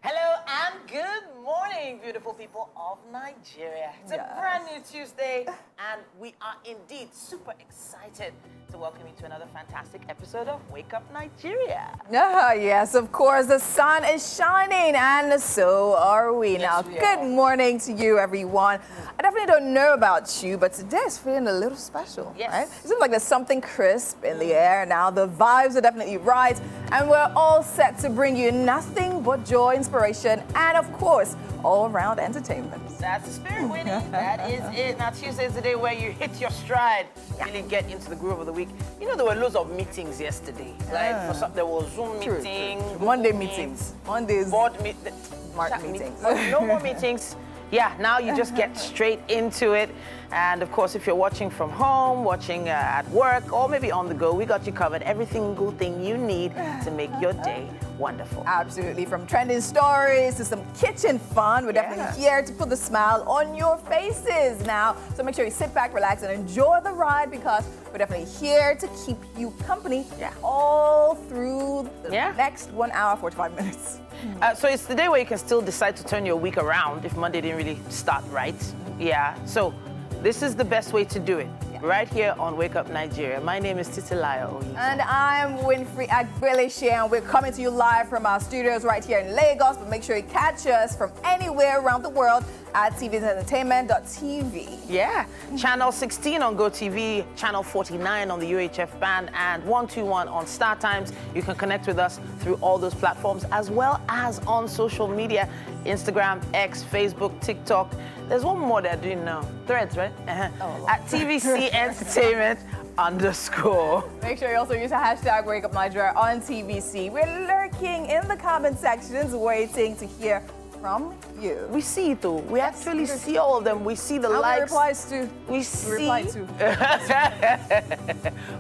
Hello and good morning, beautiful people of Nigeria. It's a brand new Tuesday, and we are indeed super excited to welcome you to another fantastic episode of Wake Up Nigeria. Yes, of course, the sun is shining, and so are we. Yes, Good morning to you, everyone. I definitely don't know about you, but today is feeling a little special, Yes. right? It seems like there's something crisp in the air now. The vibes are definitely right, and we're all set to bring you nothing but joy, inspiration, and of course, all-around entertainment. That's the spirit, Winnie. That is it. Now, Tuesday is the day where you hit your stride, really get into the groove of the week. You know, there were loads of meetings yesterday. Like, for some, there was Zoom meeting, Monday meetings. Mondays. board Smart meetings. No more meetings. Yeah, now you just get straight into it. And of course, if you're watching from home, watching at work, or maybe on the go, we got you covered. Every single thing you need to make your day wonderful. Absolutely. From trending stories to some kitchen fun, we're definitely here to put the smile on your faces now. So make sure you sit back, relax, and enjoy the ride, because we're definitely here to keep you company all through the next 1 hour, 45 minutes. So it's the day where you can still decide to turn your week around if Monday didn't really start right. Yeah. So this is the best way to do it. Right here on Wake Up Nigeria. My name is Titilayo Oyi. And I'm Winfrey Agbeleshi, and we're coming to you live from our studios right here in Lagos. But make sure you catch us from anywhere around the world at tvsentertainment.tv. Yeah. Channel 16 on GOTV, Channel 49 on the UHF band, and 121 on StarTimes. You can connect with us through all those platforms, as well as on social media, Instagram, X, Facebook, TikTok. There's one more they're doing now. Threads, right? At TVC Entertainment _. Make sure you also use the hashtag WakeUpNigeria on TVC. We're lurking in the comment sections, waiting to hear from you. We see it though. We actually see all of them. We see the likes. Replies too. We see. Reply too.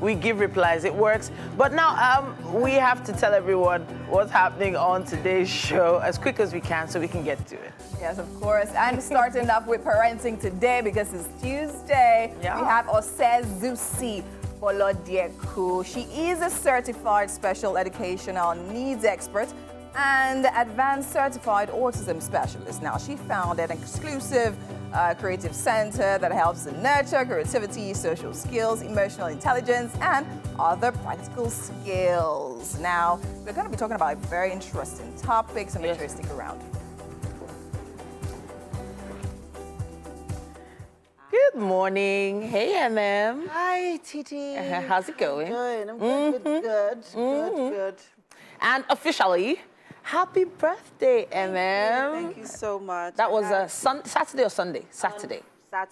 We give replies. It works. But now we have to tell everyone what's happening on today's show as quick as we can so we can get to it. Yes, of course. And starting off with parenting today, because it's Tuesday, we have Osezusi Bolodieku. She is a certified special educational needs expert and advanced certified autism specialist. Now, she founded an exclusive creative center that helps to nurture creativity, social skills, emotional intelligence, and other practical skills. Now, we're going to be talking about a very interesting topic, so make sure you stick around. Good morning. Hey, MM. Hi, Titi. How's it going? Good. I'm good, good. And officially, happy birthday, MM. Thank you so much. That was Saturday or Sunday? Saturday.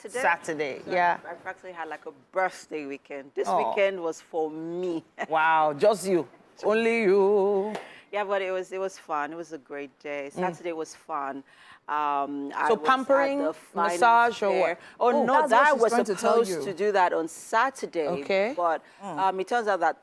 Saturday, yeah. I practically had like a birthday weekend. This weekend was for me. Wow, just you. Only you. Yeah, but it was fun. It was a great day. Saturday was fun. So pampering, massage, or what? Oh no, that I was supposed to do that on Saturday. Okay. But it turns out that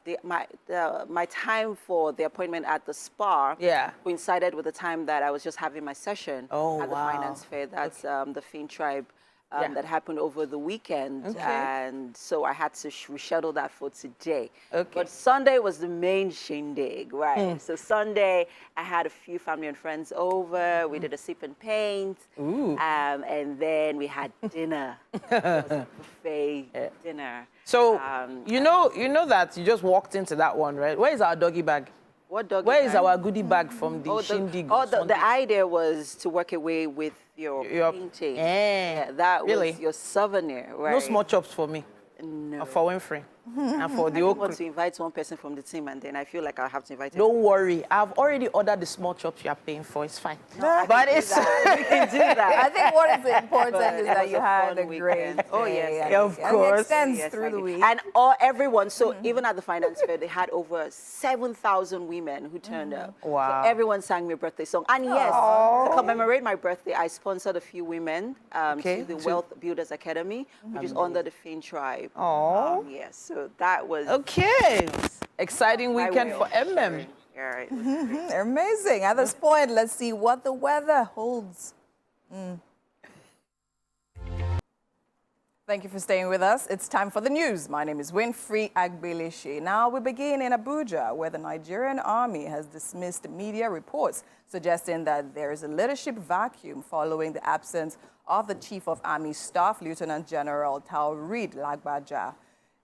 my time for the appointment at the spa coincided with the time that I was just having my session at the finance fair. That's the Fin Tribe. That happened over the weekend, and so I had to reschedule that for today. But Sunday was the main shindig, right? So Sunday, I had a few family and friends over. We did a sip and paint, and then we had dinner. It was a buffet dinner. So you know that you just walked into that one, right? Where is our doggy bag? What doggy Where bag? is our goodie bag from the shindig? The idea was to work away with your painting. Yeah, that was your souvenir, right? No small chops for me. No. For Winfrey. And for the I want to invite one person from the team, and then I feel like I'll have to invite Don't worry. I've already ordered the small chops you are paying for. It's fine. No, but it's we can do that. I think what is important is that you had a great Oh, yes. Yeah, of course. It extends through the week. And everyone, so even at the finance fair, they had over 7,000 women who turned up. Wow. So everyone sang me a birthday song. And yes, to commemorate my birthday, I sponsored a few women to the Wealth Builders Academy, which is under the Fin Tribe. Yes, so that was... Okay. Exciting weekend for MM. Yeah, it was Amazing. At this point, let's see what the weather holds. Thank you for staying with us. It's time for the news. My name is Winfrey Agbelishe. Now we begin in Abuja, where the Nigerian army has dismissed media reports suggesting that there is a leadership vacuum following the absence of the Chief of Army Staff, Lieutenant General Taoreed Lagbaja.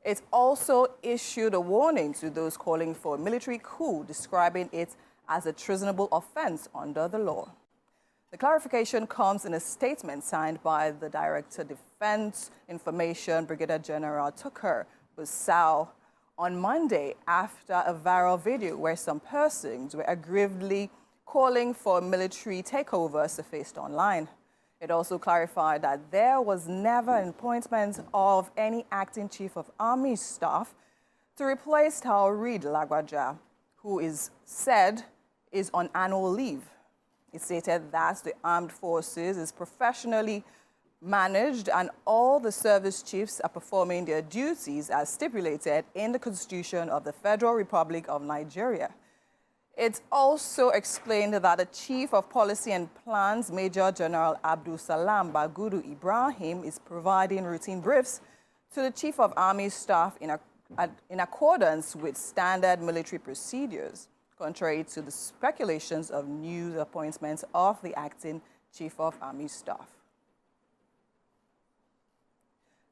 It also issued a warning to those calling for a military coup, describing it as a treasonable offense under the law. The clarification comes in a statement signed by the Director Defense Information, Brigadier General Tukur Busau, on Monday after a viral video where some persons were aggressively calling for a military takeover surfaced online. It also clarified that there was never an appointment of any acting Chief of Army Staff to replace Taoreed Lagbaja, who is said is on annual leave. It stated that the armed forces is professionally managed and all the service chiefs are performing their duties as stipulated in the Constitution of the Federal Republic of Nigeria. It also explained that the Chief of Policy and Plans, Major General Abdul Salam Bagudu Ibrahim, is providing routine briefs to the Chief of Army Staff in accordance with standard military procedures, contrary to the speculations of new appointments of the acting Chief of Army Staff.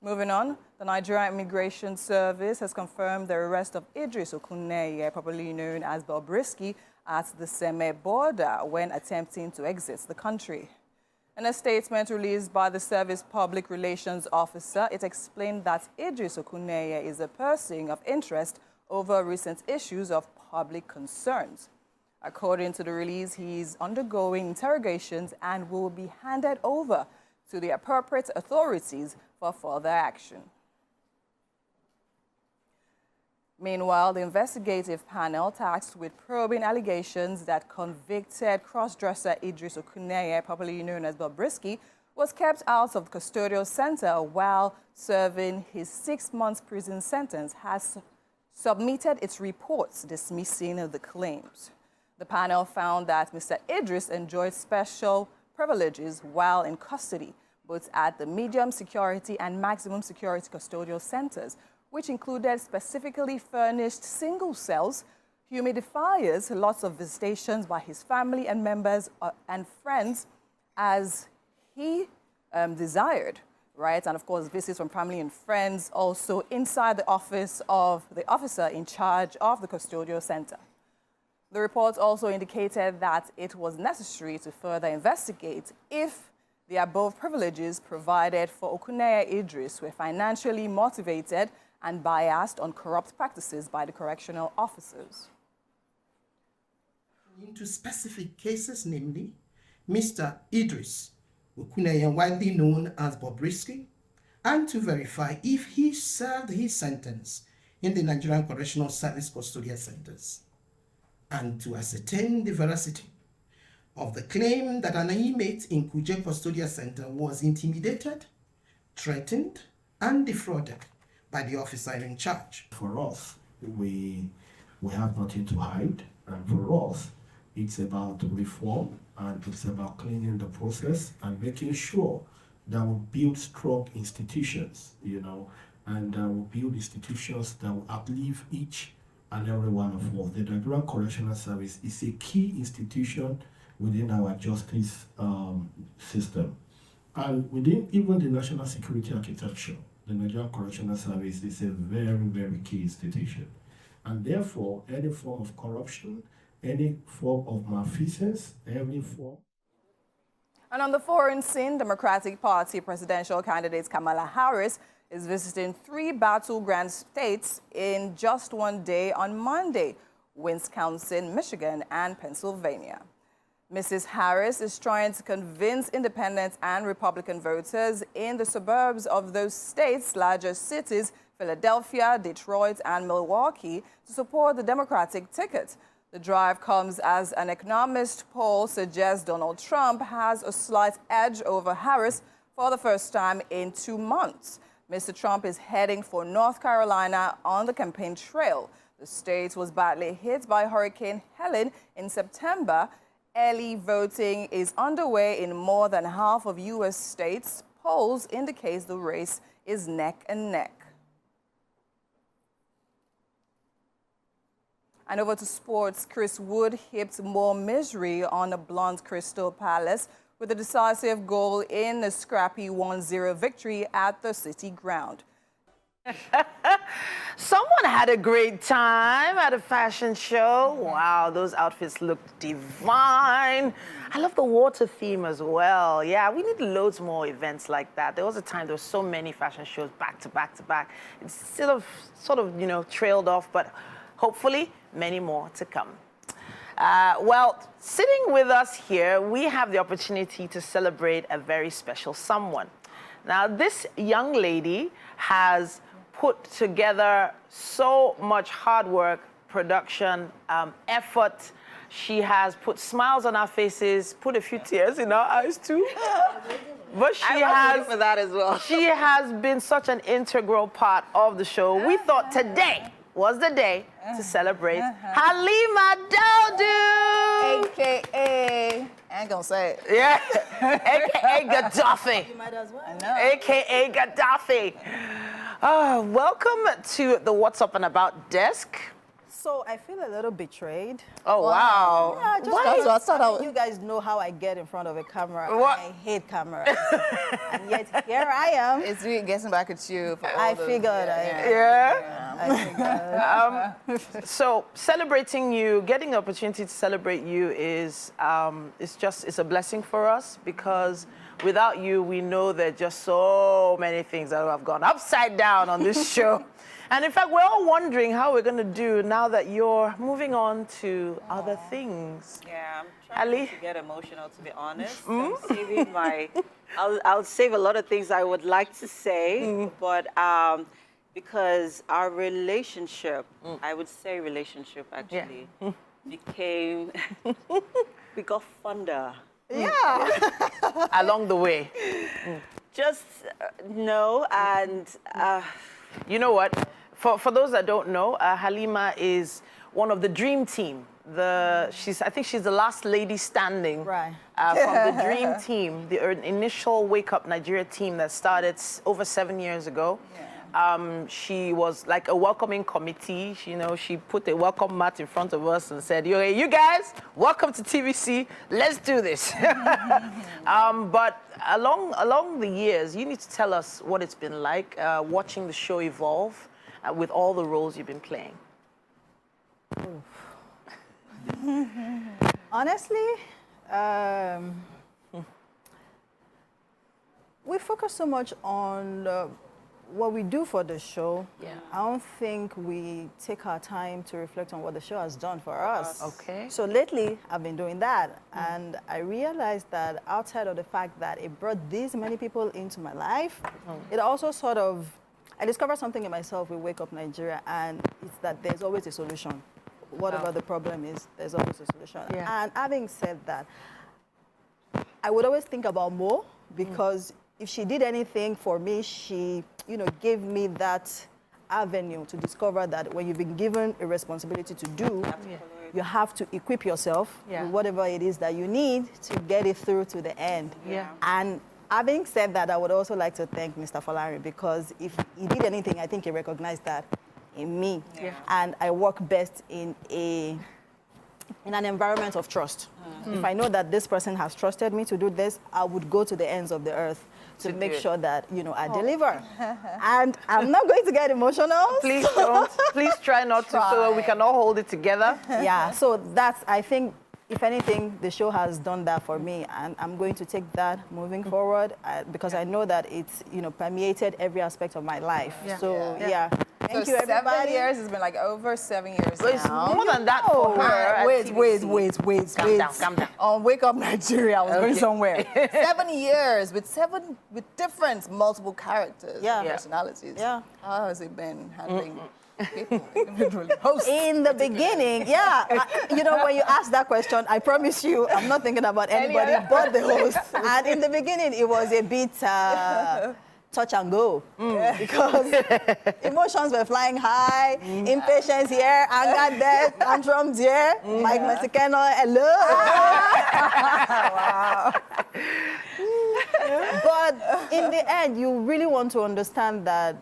Moving on, the Nigerian Immigration Service has confirmed the arrest of Idris Okuneye, popularly known as Bobrisky, at the Seme border when attempting to exit the country. In a statement released by the service public relations officer, it explained that Idris Okuneye is a person of interest over recent issues of public concerns. According to the release, he is undergoing interrogations and will be handed over to the appropriate authorities for further action. Meanwhile, the investigative panel tasked with probing allegations that convicted cross-dresser Idris Okuneye, popularly known as Bobrisky, was kept out of the custodial center while serving his 6-month prison sentence, has submitted its reports dismissing the claims. The panel found that Mr. Idris enjoyed special privileges while in custody, both at the medium security and maximum security custodial centers, which included specifically furnished single cells, humidifiers, lots of visitations by his family and members and friends as he desired, right? And of course, visits from family and friends also inside the office of the officer in charge of the custodial center. The report also indicated that it was necessary to further investigate if the above privileges provided for Okuneye Idris were financially motivated and biased on corrupt practices by the correctional officers. Into specific cases, namely Mr. Idris Okuneye, widely known as Bobrisky, and to verify if he served his sentence in the Nigerian Correctional Service custodial centers, and to ascertain the veracity of the claim that an inmate in Kuje Custodial Center was intimidated, threatened, and defrauded by the officer in charge. For us, we have nothing to hide, and for us, it's about reform, and it's about cleaning the process and making sure that we build strong institutions, and we build institutions that will outlive each and every one of us. The Nigerian Correctional Service is a key institution within our justice system. And within even the national security architecture, the Nigerian Correctional Service is a very, very key institution. And therefore, any form of corruption, any form of malfeasance, any form. And on the foreign scene, Democratic Party presidential candidate Kamala Harris is visiting 3 battleground states in just one day on Monday: Wisconsin, Michigan, and Pennsylvania. Mrs. Harris is trying to convince independent and Republican voters in the suburbs of those states' largest cities, Philadelphia, Detroit, and Milwaukee, to support the Democratic ticket. The drive comes as an economist poll suggests Donald Trump has a slight edge over Harris for the first time in 2 months. Mr. Trump is heading for North Carolina on the campaign trail. The state was badly hit by Hurricane Helene in September. Early voting is underway in more than half of U.S. states. Polls indicate the race is neck and neck. And over to sports, Chris Wood hipped more misery on the Blonde Crystal Palace with a decisive goal in a scrappy 1-0 victory at the City ground. Someone had a great time at a fashion show. Wow, those outfits looked divine. I love the water theme as well. Yeah, we need loads more events like that. There was a time there were so many fashion shows back to back to back. It's sort of, you know, trailed off, but hopefully many more to come. Well, sitting with us here, we have the opportunity to celebrate a very special someone. Now, this young lady has put together so much hard work, production, effort. She has put smiles on our faces, put a few tears in our eyes too. But she has for that as well. She has been such an integral part of the show. We thought today was the day to celebrate Halima Daudu, AKA, I ain't gonna say it. Yeah, AKA Gaddafi. You might as well. I know. AKA Gaddafi. Welcome to the What's Up and About desk. So I feel a little betrayed. Oh, wow. Yeah, just because you guys know how I get in front of a camera. What? I hate cameras. And yet here I am. It's really getting back at you. For all I those, figured. I figured. So celebrating you, getting the opportunity to celebrate you is it's a blessing for us, because without you, we know there are just so many things that have gone upside down on this show. And in fact, we're all wondering how we're going to do now that you're moving on to other things. Yeah, I'm trying not to get emotional, to be honest. I'm saving I'll save a lot of things I would like to say, but because our relationship, I would say relationship actually, became, we got fonder. Yeah. Along the way. Just no, and you know what? For those that don't know, Halima is one of the dream team. I think she's the last lady standing from the dream team, the initial Wake Up Nigeria team that started over 7 years ago. She was like a welcoming committee. She put a welcome mat in front of us and said, you guys, welcome to TVC. Let's do this. But along the years, you need to tell us what it's been like watching the show evolve with all the roles you've been playing. Honestly, we focus so much on what we do for the show. I don't think we take our time to reflect on what the show has done for us. Okay. So lately, I've been doing that, and I realized that outside of the fact that it brought these many people into my life, it also I discovered something in myself with Wake Up Nigeria, and it's that there's always a solution. Whatever the problem is, there's always a solution. And having said that, I would always think about Mo, because if she did anything for me, she, gave me that avenue to discover that when you've been given a responsibility to do, you have to equip yourself with whatever it is that you need to get it through to the end. And having said that, I would also like to thank Mr. Folari, because if he did anything, I think he recognized that in me. And I work best in an environment of trust. If I know that this person has trusted me to do this, I would go to the ends of the earth to make sure that, I deliver. And I'm not going to get emotional. Please don't. Please try not to, so we can all hold it together. So I think, if anything, the show has done that for me, and I'm going to take that moving forward, because I know that it's, permeated every aspect of my life. Thank you, everybody. 7 years, it's been like over 7 years now. It's more than that for her. Wait. Calm down. On Wake Up Nigeria, I was going somewhere. 7 years with different, multiple characters, personalities. How has it been handling people individually? In the beginning, when you ask that question, I promise you, I'm not thinking about anybody but the host. And in the beginning, it was a bit touch and go, because emotions were flying high, impatience here, anger there, tantrums here, Mike Mexicano, hello. But in the end, you really want to understand that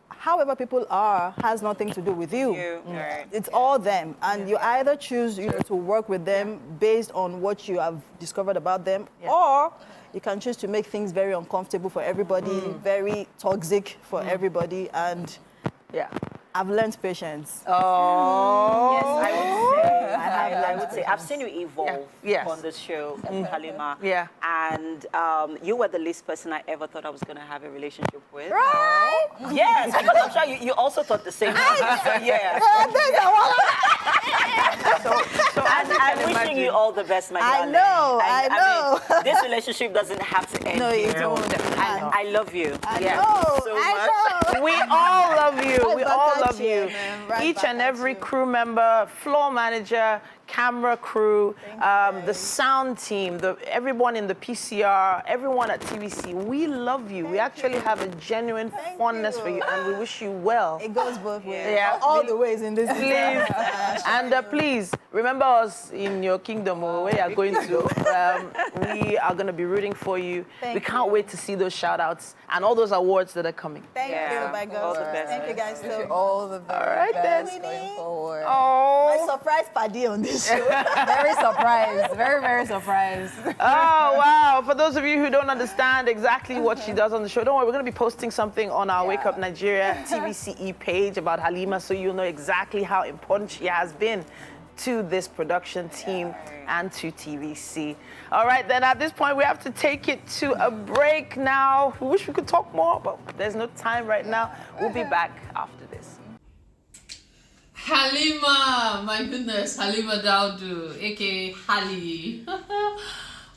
however people are has nothing to do with you. Right. It's all them. And you either choose to work with them based on what you have discovered about them, or you can choose to make things very uncomfortable for everybody, very toxic for everybody. And I've learned patience. Oh. Yes, I would say. I've seen you evolve on the show, Halima. Yeah. And you were the least person I ever thought I was going to have a relationship with. Right? Yes, because I'm sure you also thought the same thing. Yeah. So I'm wishing you all the best, my darling. I know. I mean, this relationship doesn't have to end. No, it won't. I love you. I know. So much. We all love you. We all love you. Right Each and every crew member, floor manager, camera crew, the sound team, everyone in the PCR, everyone at TVC. We love you. We actually have a genuine fondness for you, and we wish you well. It goes both ways. Yeah. All the ways in this. Please. And please, remember us in your kingdom where you are going to. We are going to be rooting for you. We can't wait to see those shout-outs and all those awards that are coming. Thank you, my God. All the best. Thank you guys so much. All the very best going forward. Oh. My surprise party on this show. Very surprised. Very, very surprised. Oh, wow. For those of you who don't understand exactly what she does on the show, don't worry, we're going to be posting something on our Wake Up Nigeria TVCE page about Halima, so you'll know exactly how important she has been to this production team and to TVC. All right, then at this point, we have to take it to a break now. We wish we could talk more, but there's no time right now. We'll be back after this. Halima, my goodness, Halima Daudu, aka Hali.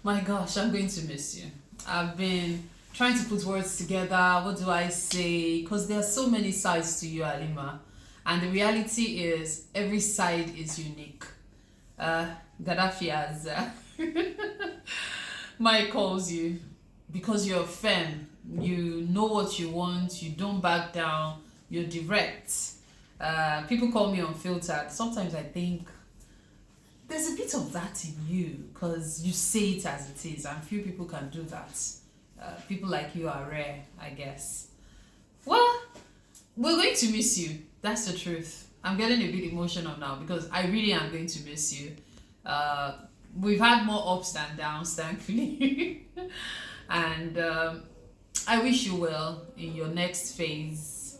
My gosh, I'm going to miss you. I've been trying to put words together. What do I say? Because there are so many sides to you, Halima. And the reality is, every side is unique. Gaddafi, as Mike calls you, because you're firm, you know what you want, you don't back down, you're direct. People call me unfiltered. Sometimes I think there's a bit of that in you, because you say it as it is, and few people can do that. People like you are rare, I guess. Well, we're going to miss you. That's the truth. I'm getting a bit emotional now because I really am going to miss you. We've had more ups than downs, thankfully. And I wish you well in your next phase.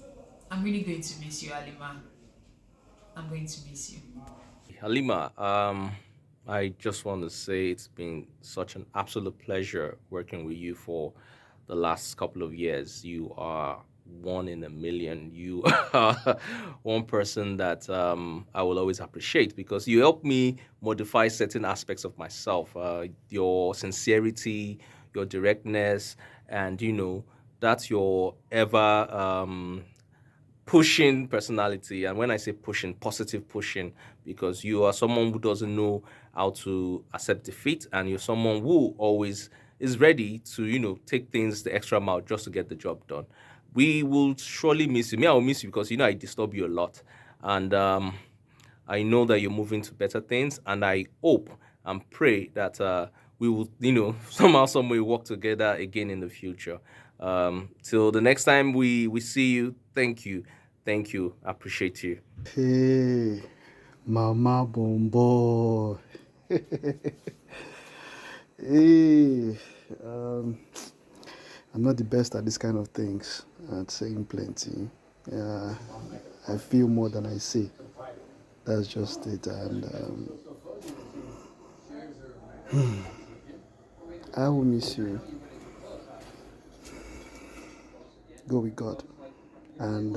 I'm really going to miss you, Halima. I'm going to miss you. Halima, I just want to say it's been such an absolute pleasure working with you for the last couple of years. You are one in a million. You are one person that I will always appreciate because you help me modify certain aspects of myself. Your sincerity, your directness, and that's your ever pushing personality. And when I say pushing, positive pushing, because you are someone who doesn't know how to accept defeat, and you're someone who always is ready to take things the extra mile just to get the job done. We will surely miss you. I will miss you because I disturb you a lot, and I know that you're moving to better things, and I hope and pray that we will somehow, some way work together again in the future. Till the next time we see you, thank you, I appreciate you. Hey, Mama Bombo. Hey, I'm not the best at this kind of things, at saying plenty. I feel more than I say. That's just it. And I will miss you. Go with God. And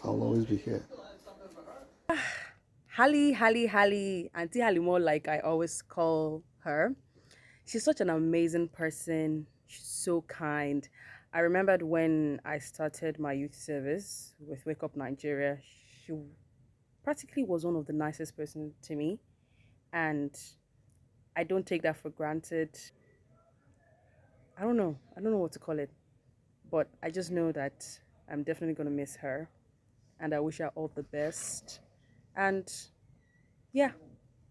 I'll always be here. Hallie, Auntie Halima, like I always call her. She's such an amazing person. She's so kind. I remembered when I started my youth service with Wake Up Nigeria, she practically was one of the nicest person to me. And I don't take that for granted. I don't know what to call it. But I just know that I'm definitely going to miss her. And I wish her all the best. And yeah,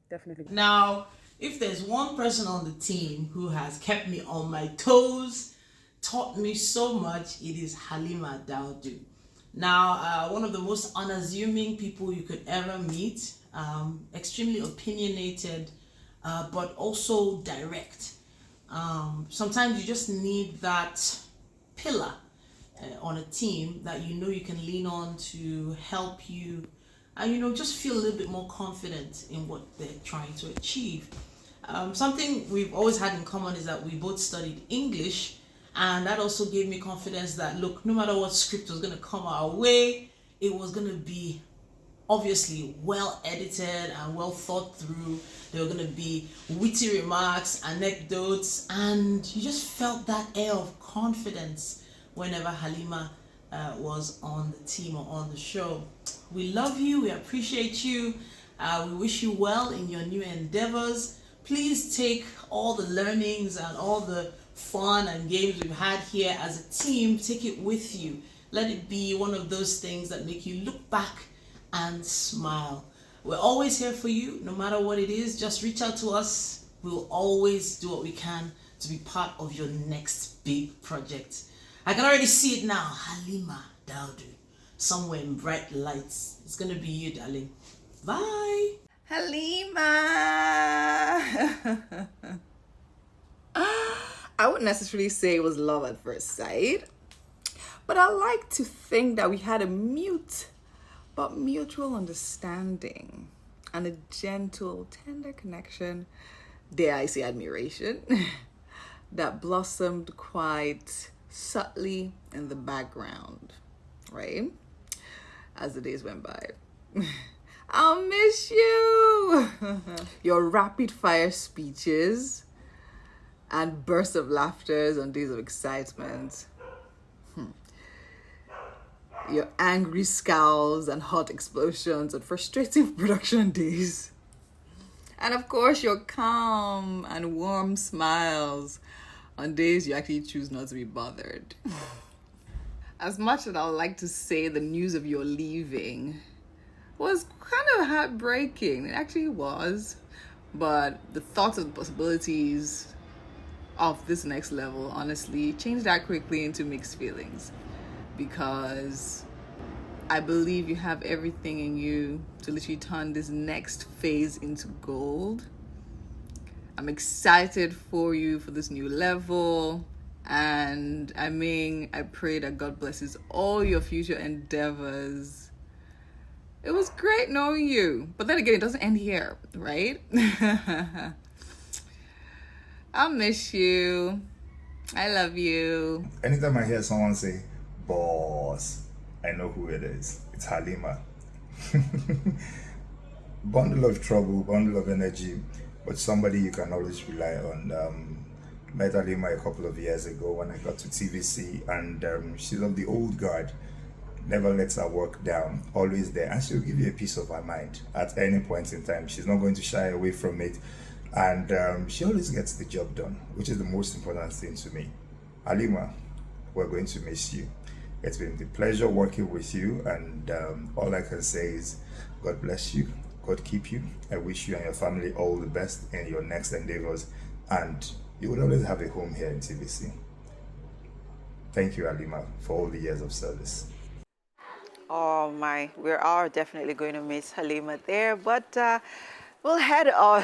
definitely. Now, if there's one person on the team who has kept me on my toes, taught me so much, it is Halima Daudu. Now, one of the most unassuming people you could ever meet, extremely opinionated, but also direct. Sometimes you just need that pillar on a team that you know you can lean on to help you and, you know, just feel a little bit more confident in what they're trying to achieve. Something we've always had in common is that we both studied English, and that also gave me confidence that, look, no matter what script was going to come our way, it was going to be obviously well edited and well thought through. There were going to be witty remarks, anecdotes, and you just felt that air of confidence whenever Halima was on the team or on the show. We love you, we appreciate you, we wish you well in your new endeavors. Please take all the learnings and all the fun and games we've had here as a team, take it with you. Let it be one of those things that make you look back and smile. We're always here for you, no matter what it is. Just reach out to us. We'll always do what we can to be part of your next big project. I can already see it now. Halima Daudu, somewhere in bright lights. It's gonna be you, darling. Bye. Halima. I wouldn't necessarily say it was love at first sight, but I like to think that we had a mutual understanding and a gentle, tender connection, dare I say admiration, that blossomed quite subtly in the background, right? As the days went by. I'll miss you! Your rapid fire speeches and bursts of laughter on days of excitement. Your angry scowls and hot explosions on frustrating production days. And of course, your calm and warm smiles on days you actually choose not to be bothered. As much as I would like to say the news of your leaving was kind of heartbreaking, it actually was, but the thought of the possibilities of this next level honestly changed that quickly into mixed feelings, because I believe you have everything in you to literally turn this next phase into gold. I'm excited for you for this new level, and I mean, I pray that God blesses all your future endeavors. It was great knowing you, but then again, it doesn't end here, right? I'll miss you. I love you. Anytime I hear someone say, boss, I know who it is. It's Halima. Bundle of trouble, bundle of energy, but somebody you can always rely on. Met Halima a couple of years ago when I got to TVC, and she's of the old guard. Never lets her work down, always there, and she'll give you a piece of her mind at any point in time. She's not going to shy away from it, and she always gets the job done, which is the most important thing to me. Halima, we're going to miss you. It's been a pleasure working with you, and all I can say is God bless you, God keep you. I wish you and your family all the best in your next endeavors, and you will always have a home here in TVC. Thank you, Halima, for all the years of service. Oh my, we are definitely going to miss Halima there, but we'll head on.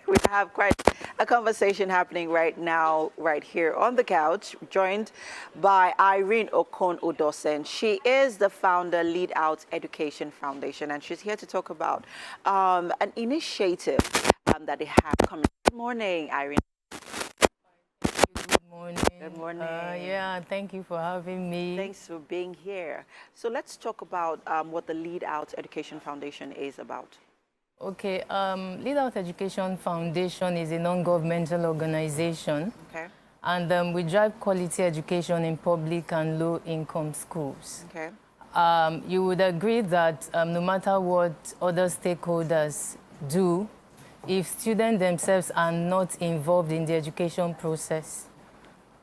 We have quite a conversation happening right now, right here on the couch, joined by Irene Okon-Udosen. She is the founder, Lead Out Education Foundation, and she's here to talk about an initiative that they have coming. Good morning, Irene. Good morning. Good morning. Yeah, thank you for having me. Thanks for being here. So let's talk about what the Lead Out Education Foundation is about. Okay, Lead Out Education Foundation is a non-governmental organization. Okay. And we drive quality education in public and low-income schools. Okay. You would agree that no matter what other stakeholders do, if students themselves are not involved in the education process,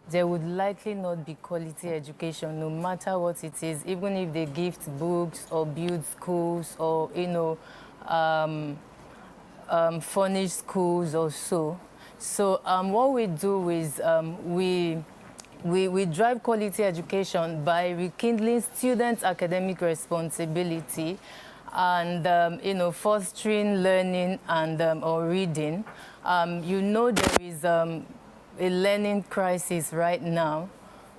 there would likely not be quality education, no matter what it is, even if they gift books or build schools or, furnished schools or so. So what we do is we drive quality education by rekindling students' academic responsibility and, fostering learning and or reading. There is a learning crisis right now.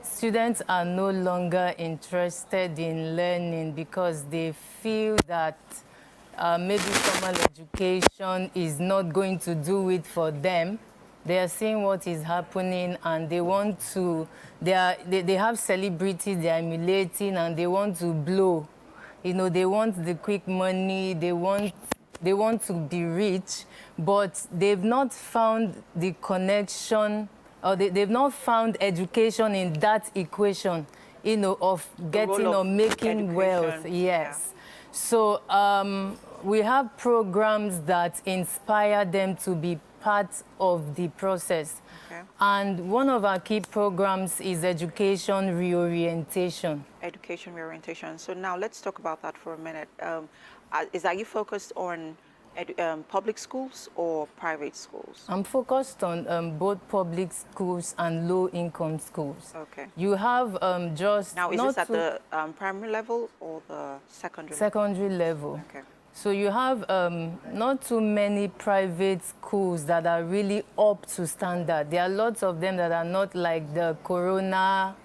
Students are no longer interested in learning because they feel that maybe formal education is not going to do it for them. They are seeing what is happening and they want to, they have celebrities they are emulating and they want to blow. They want the quick money, they want to be rich, but they've not found the connection, or they've not found education in that equation, of getting or making wealth. Yes. Yeah. So we have programs that inspire them to be part of the process. Okay. And one of our key programs is education reorientation. Education reorientation. So now let's talk about that for a minute. Are you focused on public schools or private schools? I'm focused on both public schools and low-income schools. Okay. You have just... Now, is this at the primary level or the secondary level? Secondary level. Okay. So you have not too many private schools that are really up to standard. There are lots of them that are not, like the Corona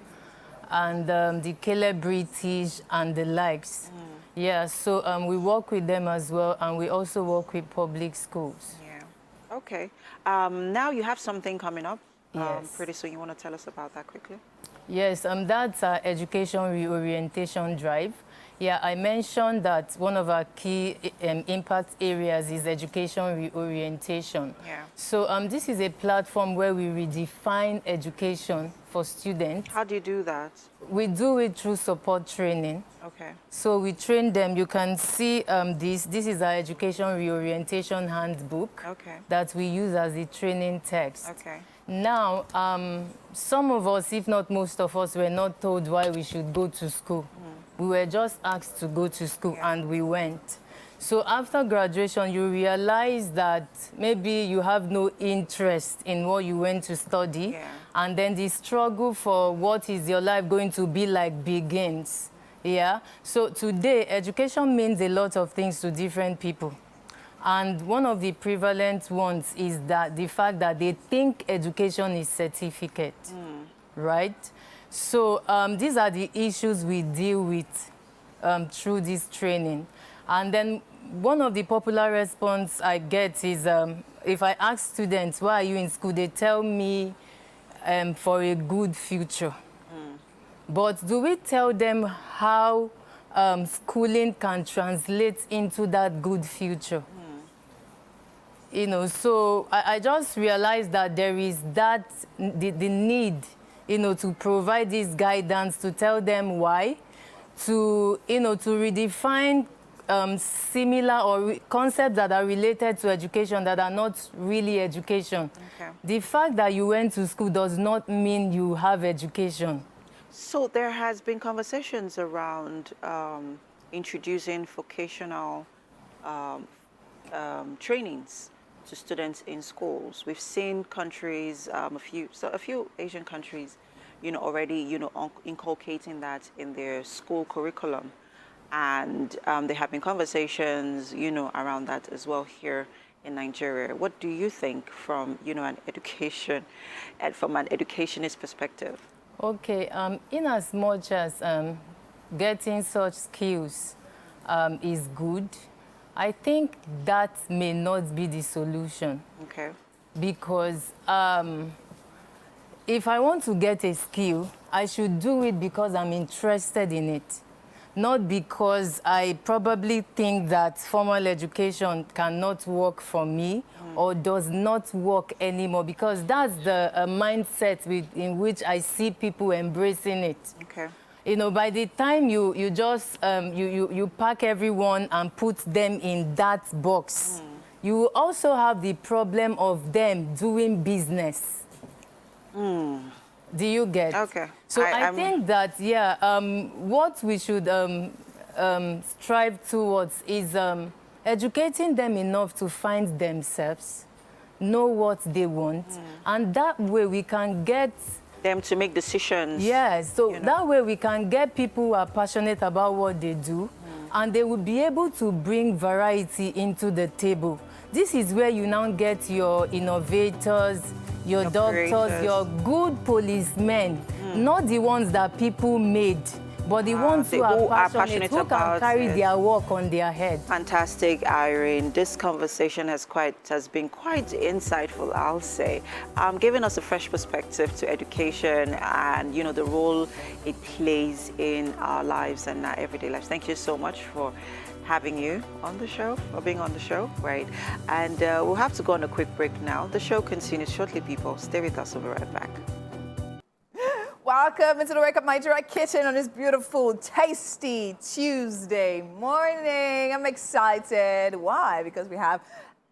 and the Caleb British and the likes. Yeah, so we work with them as well, and we also work with public schools. Yeah. Okay. Now you have something coming up. Yes. Pretty soon. You want to tell us about that quickly? Yes, that's our education reorientation drive. Yeah, I mentioned that one of our key impact areas is education reorientation. Yeah. So this is a platform where we redefine education for students. How do you do that? We do it through support training. Okay. So we train them. You can see this. This is our education reorientation handbook. Okay. That we use as the training text. Okay. Now, some of us, if not most of us, were not told why we should go to school. We were just asked to go to school, and we went. So after graduation, you realize that maybe you have no interest in what you went to study, and then the struggle for what is your life going to be like begins. Yeah. So today, education means a lot of things to different people. And one of the prevalent ones is that the fact that they think education is certificate, right? So these are the issues we deal with through this training. And then one of the popular response I get is if I ask students, why are you in school? They tell me for a good future. But do we tell them how schooling can translate into that good future? So I just realized that there is the need, to provide this guidance, to tell them why, to redefine similar or concepts that are related to education that are not really education. Okay. The fact that you went to school does not mean you have education. So there has been conversations around introducing vocational trainings to students in schools. We've seen countries, a few Asian countries, already, inculcating that in their school curriculum. And there have been conversations, around that as well here in Nigeria. What do you think from, an education, and from an educationist perspective? Okay, in as much as getting such skills is good, I think that may not be the solution. Okay. Because if I want to get a skill, I should do it because I'm interested in it. Not because I probably think that formal education cannot work for me or does not work anymore, because that's the mindset in which I see people embracing it. Okay. By the time you just you pack everyone and put them in that box, you also have the problem of them doing business. Do you get? Okay. So I think that, what we should strive towards is educating them enough to find themselves, know what they want, and that way we can get them to make decisions. Yes, so that way we can get people who are passionate about what they do, and they will be able to bring variety into the table. This is where you now get your innovators, your doctors, your good policemen, not the ones that people made, but the ones who are passionate who can carry their work on their head. Fantastic, Irene. This conversation has been quite insightful, I'll say, giving us a fresh perspective to education and, you know, the role it plays in our lives and our everyday lives. Thank you so much for having you on the show, or being on the show, right? And we'll have to go on a quick break now. The show continues shortly, people. Stay with us. We'll be right back. Welcome into the Wake Up Nigeria kitchen on this beautiful, tasty Tuesday morning. I'm excited. Why? Because we have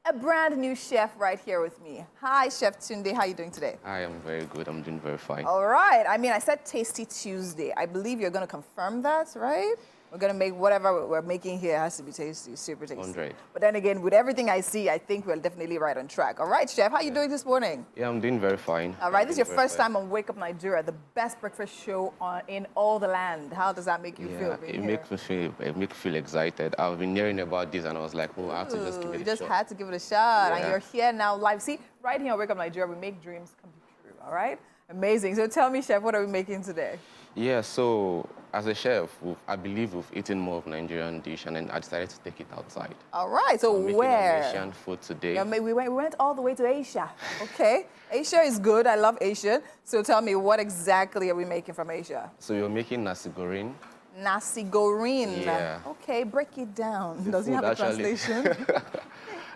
a brand new chef right here with me. Hi, Chef Tunde. How are you doing today? I am very good. I'm doing very fine. All right. I mean, I said tasty Tuesday. I believe you're going to confirm that, right? We're going to make whatever we're making here has to be tasty, super tasty. 100. But then again, with everything I see, I think we're definitely right on track. All right, Chef, how are you doing this morning? Yeah, I'm doing very fine. All right, this is your first time on Wake Up Nigeria, the best breakfast show in all the land. How does that make you feel? It makes me feel excited. I've been hearing about this and I was like, oh, I have to just give it a shot. You just had to give it a shot, Yeah. and you're here now live. See, right here on Wake Up Nigeria, we make dreams come true, all right? Amazing. So tell me, Chef, what are we making today? Yeah, so as a chef, I believe we've eaten more of Nigerian dish, and then I decided to take it outside. All right, so I'm where? making Asian food today. Yeah, we went all the way to Asia. Okay, Asia is good. I love Asian. So tell me, what exactly are we making from Asia? So you're making nasi goreng. Nasi goreng. Yeah. Okay, break it down. The Does it have a food actually- translation?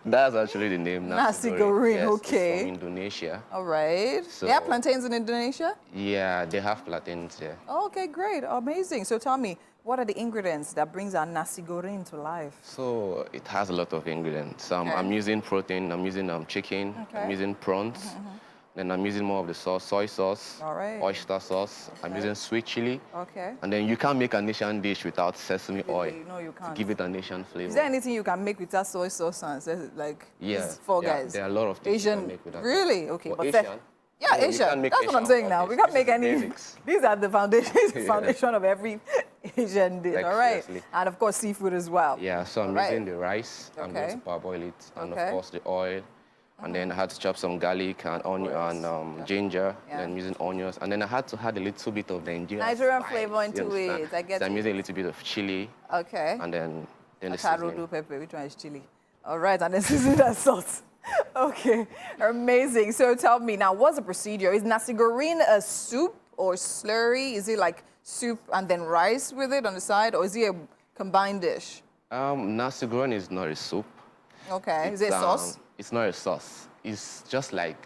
That's actually the name. Nasi goreng, Yes, okay. It's from Indonesia. All right. So- They have plantains in Indonesia? Yeah, they have plantains here. Oh, okay, great. Amazing. So tell me, what are the ingredients that brings our nasi goreng to life? So it has a lot of ingredients. Okay. I'm using protein, I'm using chicken, Okay. I'm using prawns, then I'm using more of the sauce, soy sauce, All right. oyster sauce, I'm Okay. using sweet chili, Okay. and then you can't make an Asian dish without sesame oil No, you to can't. give it an Asian flavor. Is there anything you can make without soy sauce and like Yeah, these four yeah, guys? there are a lot of things you Asian. can make without Really? Okay, For but Asian, yeah, no, we Asian. can't make That's what I'm Asian saying without now. We this. can't make This is any. basics. These are the foundation, Yeah. foundation of every Asian dish. Like, all right, seriously. and of course seafood as well. Yeah, so I'm All right. using the rice, I'm going Okay. to parboil it, and Okay. of course the oil. And then I had to chop some garlic and onion and ginger, Yeah. then using onions. And then I had to add a little bit of Nigerian spice, flavor you into understand? it. I get So I'm it. using a little bit of chili, Okay. and then the Atarudu seasoning. pepper. Which one is chili? All right, and then season that salt. Okay, amazing. So tell me now, what's the procedure? Is nasi goreng a soup or slurry? Is it like soup and then rice with it on the side, or is it a combined dish? Nasi goreng is not a soup. Okay, is it sauce? It's not a sauce. It's just like,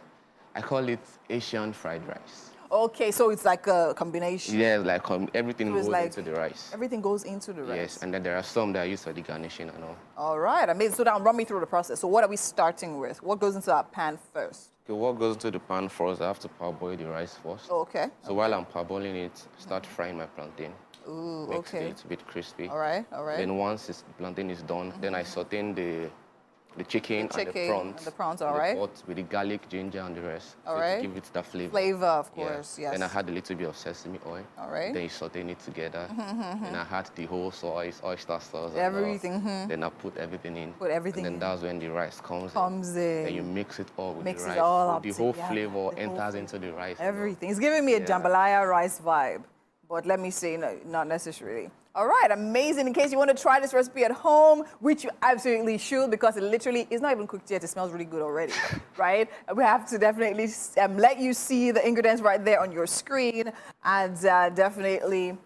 I call it Asian fried rice. Okay, so it's like a combination. Yeah, like everything So it's goes like into the rice. Everything goes into the rice. Yes, and then there are some that I use for the garnishing and all. All right, amazing. So now run me through the process. So what are we starting with? What goes into our pan first? Okay, what goes into the pan first, I have to parboil the rice first. Okay. So while I'm parboiling it, start frying my plantain. Ooh, Makes it a okay. little bit crispy. All right, all right. Then once the plantain is done, then I saute in the chicken, The chicken and and the prawns, in all the right. pot with the garlic, ginger, and the rest. All so right. to give it that flavor. Flavor, of Yeah. course, yes. Then I had a little bit of sesame oil. All right. Then you saute it together. Mhm. Then I had the whole sauce, oyster sauce. and Everything, all. mhm. Then I put everything in. Put everything And in. then that's when the rice comes Comes in. Then you mix it all with Mix the it rice. all so up the whole together, flavor the whole enters into the rice. Everything. It's giving me a Yeah. jambalaya rice vibe, but let me say, no, not necessarily. All right, amazing. In case you want to try this recipe at home, which you absolutely should, because it literally is not even cooked yet. It smells really good already, right? We have to definitely let you see the ingredients right there on your screen. And definitely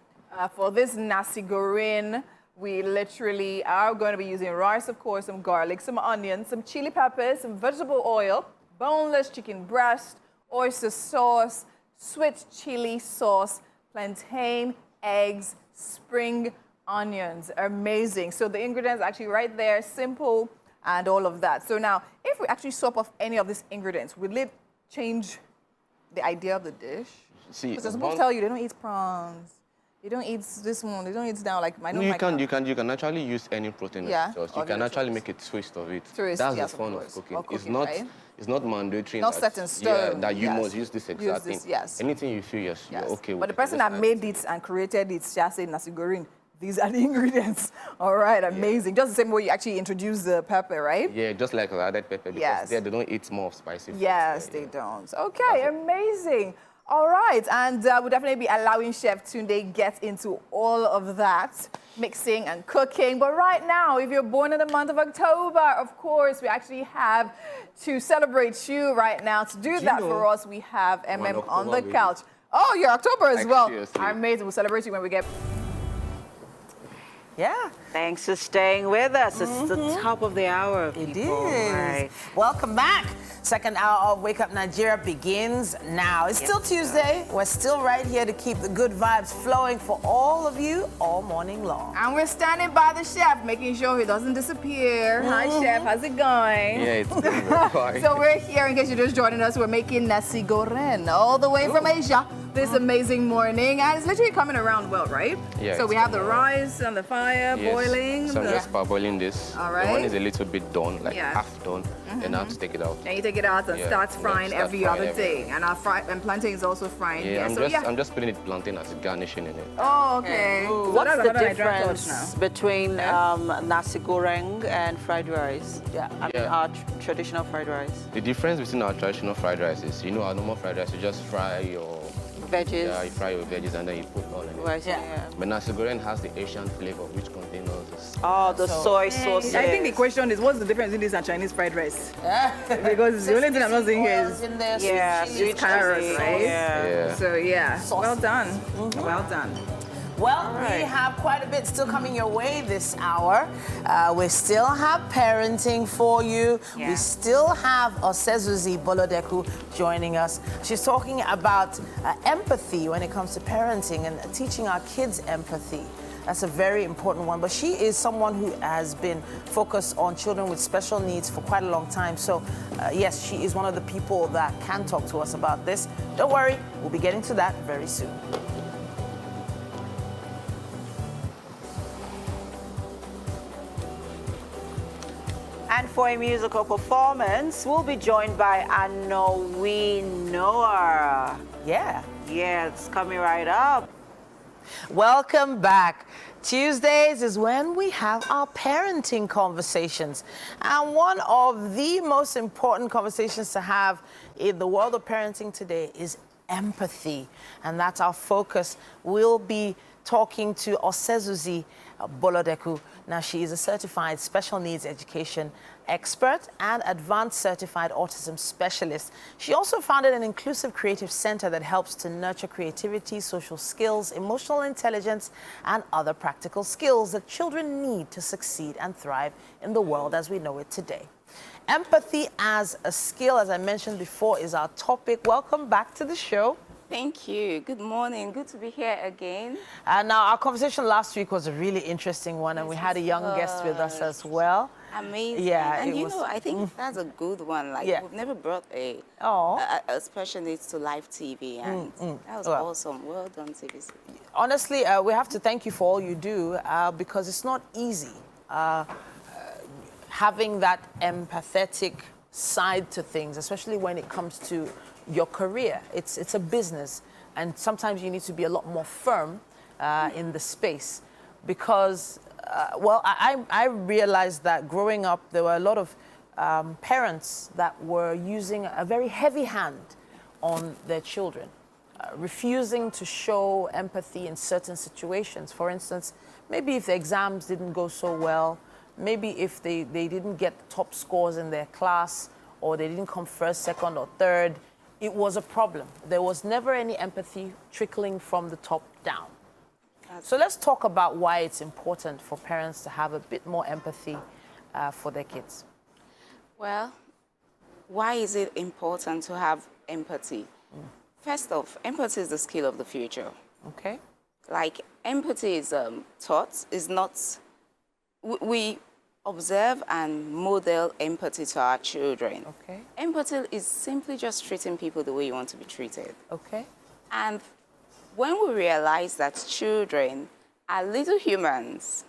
for this nasi goreng, we literally are going to be using rice, of course, some garlic, some onions, some chili peppers, some vegetable oil, boneless chicken breast, oyster sauce, sweet chili sauce, plantain, eggs, spring onions. Amazing. So the ingredients are actually right there, simple and all of that. So now, if we actually swap off any of these ingredients, will it change the idea of the dish? See, Because some people tell you they don't eat prawns. You don't eat this one. You don't eat down like my. No, you can actually use any protein. Yeah. You can actually make a twist of it. Twist, That's yes, the fun of cooking. It's not. Right? It's not mandatory. Not set in stone. That you must use this exact thing. Yes. Anything you feel you're okay with. But the person that made it and created it just said nasi goreng. These are the ingredients. All right, amazing. Just the same way you actually introduce the pepper, right? Yeah, just like added pepper. Because they don't eat more of spicy food. Yes, they don't. Okay, amazing. All right, and we'll definitely be allowing Chef Tunde get into all of that, mixing and cooking. But right now, if you're born in the month of October, of course, we actually have to celebrate you right now. To do that for us, we have MM on the couch. Oh, you're October as well. Amazing. We'll celebrate you when we get... Yeah. Thanks for staying with us. It's the top of the hour, people. It is. Right. Welcome back. Second hour of Wake Up Nigeria begins now. It's still Tuesday. We're still right here to keep the good vibes flowing for all of you all morning long. And we're standing by the chef, making sure he doesn't disappear. Hi, Chef. How's it going? Yeah, it's good. So we're here, in case you're just joining us, we're making nasi goreng all the way from Asia this amazing morning. And it's literally coming around well, right? Yeah. So we have the rice on the fire, boiling. So I'm just parboiling this. All right. The one is a little bit done, like half done. Then I have to take it out. And you take it out and start frying every other thing. And our plantain is also frying. Yeah, I'm just putting it plantain as a garnishing in it. Oh, okay. So what's the difference between nasi goreng and fried rice? I mean, our traditional fried rice. The difference between our traditional fried rice is, our normal fried rice, you just fry your veggies. Yeah, you fry your veggies and then you put all in it. But nasi goreng has the Asian flavor, which contains all this. Oh, the soy sauce. I think the question is, what's the difference between this and Chinese fried rice? Because the only thing I'm not seeing here is sweet carrots, right? Yeah. So well done. Well done. Well, we have quite a bit still coming your way this hour. We still have parenting for you. Yeah. We still have Osezuzi Bolodeku joining us. She's talking about empathy when it comes to parenting and teaching our kids empathy. That's a very important one. But she is someone who has been focused on children with special needs for quite a long time. So, yes, she is one of the people that can talk to us about this. Don't worry, we'll be getting to that very soon. And for a musical performance, we'll be joined by Anowi Noah. Yeah, it's coming right up. Welcome back. Tuesdays is when we have our parenting conversations. And one of the most important conversations to have in the world of parenting today is empathy. And that's our focus. We'll be talking to Osezuzi Bolodeku. Now, she is a certified special needs education expert and advanced certified autism specialist. She also founded an inclusive creative center that helps to nurture creativity, social skills, emotional intelligence, and other practical skills that children need to succeed and thrive in the world as we know it today. Empathy as a skill, as I mentioned before, is our topic. Welcome back to the show. Thank you. Good morning. Good to be here again. Now, our conversation last week was a really interesting one, and we had a young guest with us as well. Amazing. Yeah, and I think that's a good one. Like, we've never brought a special needs to live TV, and that was awesome. Well done, TVC. Honestly, we have to thank you for all you do, because it's not easy having that empathetic side to things, especially when it comes to your career. It's a business, and sometimes you need to be a lot more firm in the space because, I realized that growing up, there were a lot of parents that were using a very heavy hand on their children, refusing to show empathy in certain situations. For instance, maybe if the exams didn't go so well, maybe if they didn't get the top scores in their class, or they didn't come first, second, or third, it was a problem. There was never any empathy trickling from the top down. So let's talk about why it's important for parents to have a bit more empathy for their kids. Well, why is it important to have empathy? First off, empathy is the skill of the future. Okay. Like, empathy is taught, is not... We observe and model empathy to our children. Okay. Empathy is simply just treating people the way you want to be treated. Okay. And when we realize that children are little humans,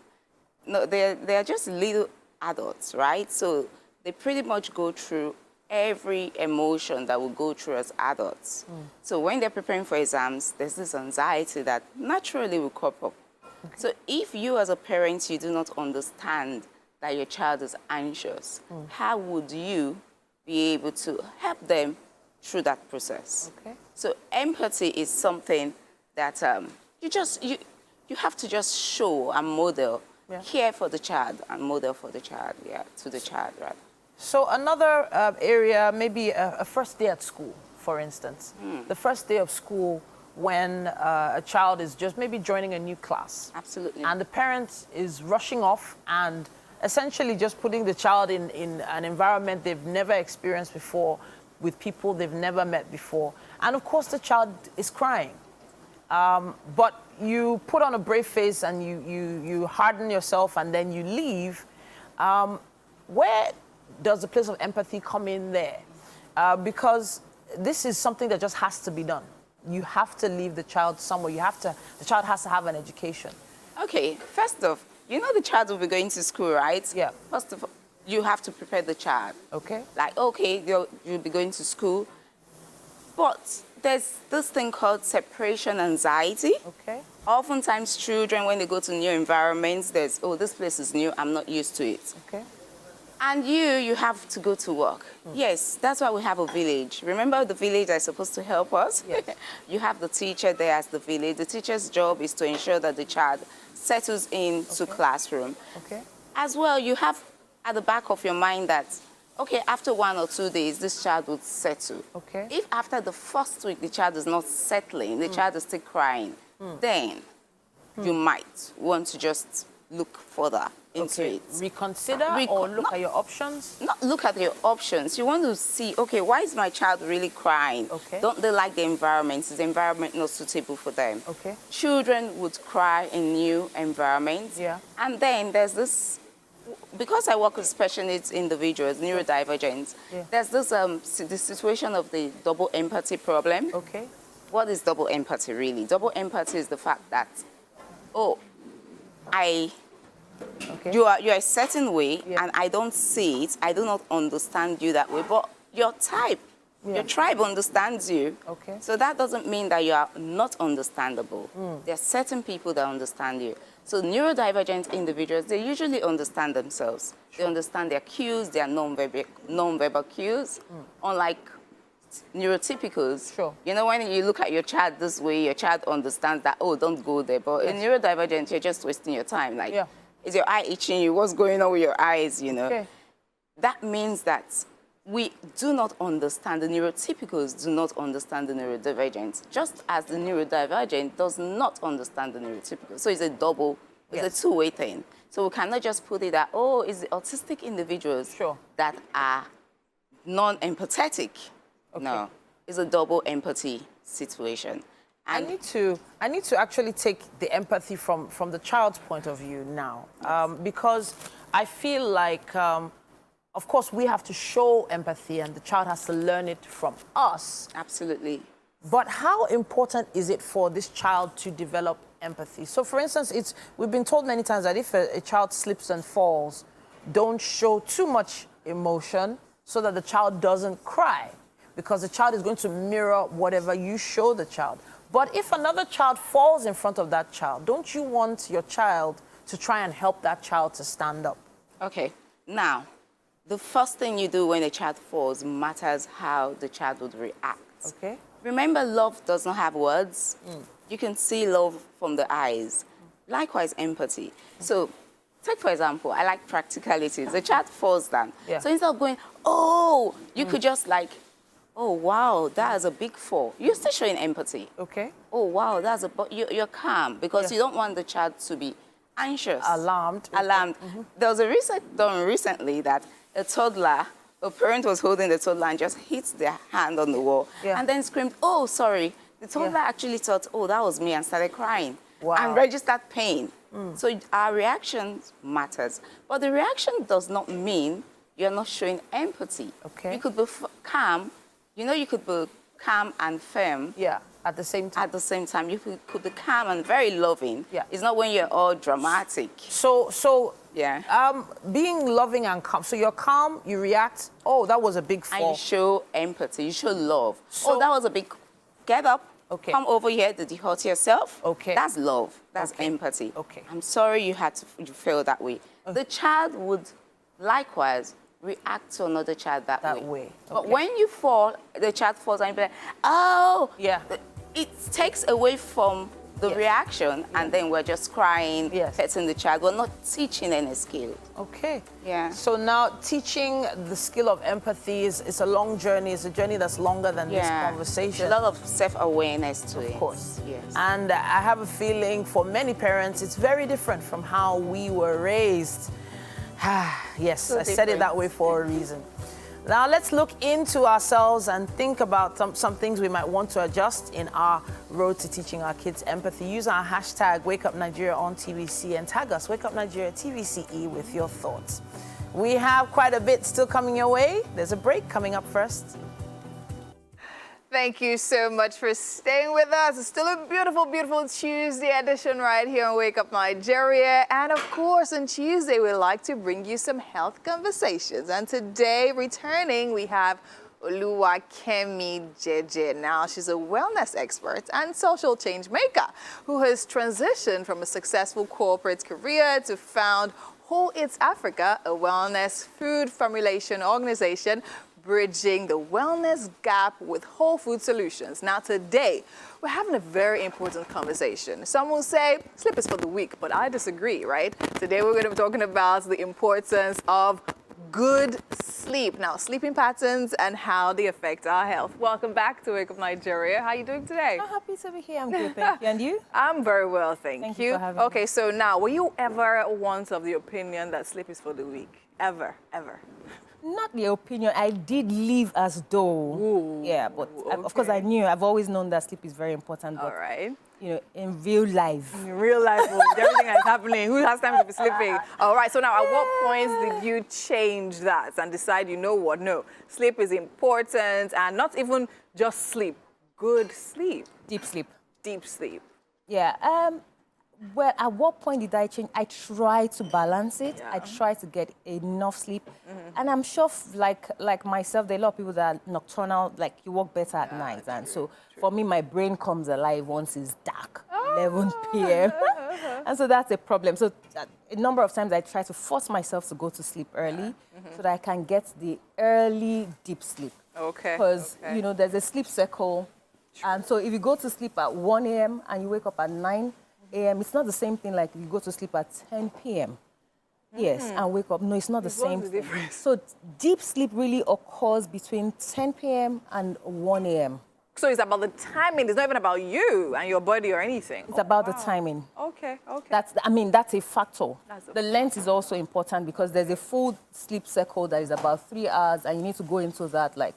no, they're just little adults, right? So they pretty much go through every emotion that we go through as adults. So when they're preparing for exams, there's this anxiety that naturally will crop up. Okay. So if you as a parent, you do not understand that your child is anxious, how would you be able to help them through that process? Okay. So empathy is something that you have to just show and model, care for the child and model for the child, to the child, right? So another area, maybe a first day at school, for instance. The first day of school when a child is just maybe joining a new class. Absolutely. And the parent is rushing off and essentially just putting the child in an environment they've never experienced before, with people they've never met before. And of course the child is crying. But you put on a brave face and you harden yourself and then you leave. Where does the place of empathy come in there? Because this is something that just has to be done. You have to leave the child somewhere. The child has to have an education. Okay, first off, you know the child will be going to school, right? Yeah. First of all, you have to prepare the child. Okay. Like, okay, you'll be going to school. But there's this thing called separation anxiety. Okay. Oftentimes children, when they go to new environments, there's, oh, this place is new, I'm not used to it. Okay. And you have to go to work. Yes, that's why we have a village. Remember the village is supposed to help us? Yes. You have the teacher there as the village. The teacher's job is to ensure that the child settles into classroom. Okay. As well, you have at the back of your mind that, okay, after 1 or 2 days, this child would settle. Okay. If after the first week the child is not settling, the child is still crying, then you might want to just look further into it. Reconsider or look at your options? Not look at your options. You want to see, okay, why is my child really crying? Okay. Don't they like the environment? Is the environment not suitable for them? Okay. Children would cry in new environments. Yeah. And then there's this, because I work with special needs individuals, neurodivergent, there's this the situation of the double empathy problem. Okay. What is double empathy really? Double empathy is the fact that, you are a certain way and I don't see it, I do not understand you that way, but your type, your tribe understands you. Okay. So that doesn't mean that you are not understandable. There are certain people that understand you. So neurodivergent individuals, they usually understand themselves. They understand their cues, their non-verbal cues, unlike neurotypicals. Sure. You know, when you look at your child this way, your child understands that, oh, don't go there. But in neurodivergent, you're just wasting your time. Like, is your eye itching you? What's going on with your eyes, you know? Okay. That means that we do not understand, the neurotypicals do not understand the neurodivergent, just as the neurodivergent does not understand the neurotypical. So it's a double, it's a two-way thing. So we cannot just put it that, oh, it's the autistic individuals that are non-empathetic. Okay. No, it's a double empathy situation. And I need to actually take the empathy from the child's point of view now, because I feel like, of course, we have to show empathy and the child has to learn it from us. Absolutely. But how important is it for this child to develop empathy? So, for instance, we've been told many times that if a child slips and falls, don't show too much emotion so that the child doesn't cry, because the child is going to mirror whatever you show the child. But if another child falls in front of that child, don't you want your child to try and help that child to stand up? Okay. Now, the first thing you do when a child falls matters how the child would react. Okay. Remember, love does not have words. You can see love from the eyes. Likewise, empathy. So, take for example, I like practicalities. The child falls down. Yeah. So instead of going, oh, you could just like, oh, wow, that is a big fall. You're still showing empathy. Okay. Oh, wow, but you're calm because you don't want the child to be anxious. Alarmed. There was a research done recently that a toddler, a parent was holding the toddler and just hit their hand on the wall and then screamed, oh, sorry. The toddler actually thought, oh, that was me, and started crying and registered pain. So our reaction matters. But the reaction does not mean you're not showing empathy. Okay. You could be calm. You know, you could be calm and firm. Yeah. At the same time? At the same time. You could be calm and very loving. Yeah. It's not when you're all dramatic. So yeah. Being loving and calm. So you're calm, you react, oh, that was a big fall. And you show empathy, you show love. So, oh, that was a big, get up. Okay. Come over here. Did you hurt yourself? Okay. That's love. That's empathy. Okay. I'm sorry you feel that way. Okay. The child would likewise react to another child that way. Okay. But when you fall, the child falls and you be like, oh. Yeah. It takes away from the reaction, and then we're just crying, petting the child. We're not teaching any skill. Okay. Yeah. So now teaching the skill of empathy is a long journey. It's a journey that's longer than this conversation. There's a lot of self-awareness to it. Of course. Yes. And I have a feeling for many parents, it's very different from how we were raised. Yes, so I said it that way for a reason. Now let's look into ourselves and think about some things we might want to adjust in our road to teaching our kids empathy. Use our hashtag WakeUpNigeria on TVC and tag us WakeUpNigeria TVCE with your thoughts. We have quite a bit still coming your way. There's a break coming up first. Thank you so much for staying with us. It's still a beautiful, beautiful Tuesday edition right here on Wake Up Nigeria. And of course, on Tuesday, we like to bring you some health conversations. And today, returning, we have Oluwakemi Jeje. Now, she's a wellness expert and social change maker who has transitioned from a successful corporate career to found Whole Eats Africa, a wellness food formulation organization bridging the wellness gap with whole food solutions. Now today, we're having a very important conversation. Some will say sleep is for the weak, but I disagree, right? Today we're going to be talking about the importance of good sleep. Now, sleeping patterns and how they affect our health. Welcome back to Wake Up Nigeria. How are you doing today? I'm happy to be here. I'm good, thank you. And you? I'm very well, thank you. For having me. Okay, so now, were you ever once of the opinion that sleep is for the weak? Ever? Not the opinion. I did live as though, but of course I knew. I've always known that sleep is very important. But, all right. You know, in real life. In real life, with everything that's happening, who has time to be sleeping? All right. So now, at what points did you change that and decide, you know what? No, sleep is important, and not even just sleep. Good sleep. Deep sleep. Deep sleep. Yeah. Well, at what point did I change? I try to balance it. I try to get enough sleep. And I'm sure, like myself, there are a lot of people that are nocturnal, like you work better at night. And so for me, my brain comes alive once it's dark, 11 p.m. And so that's a problem. So a number of times I try to force myself to go to sleep early so that I can get the early deep sleep. Okay. Because, you know, there's a sleep cycle. And so if you go to sleep at 1 a.m. and you wake up at 9 a.m., it's not the same thing like if you go to sleep at 10 p.m. Yes, and wake up. No, it's not the same thing. So deep sleep really occurs between 10 p.m. and 1 a.m. So it's about the timing. It's not even about you and your body or anything. It's about the timing. Okay. That's a factor. The length is also important because there's a full sleep cycle that is about 3 hours, and you need to go into that like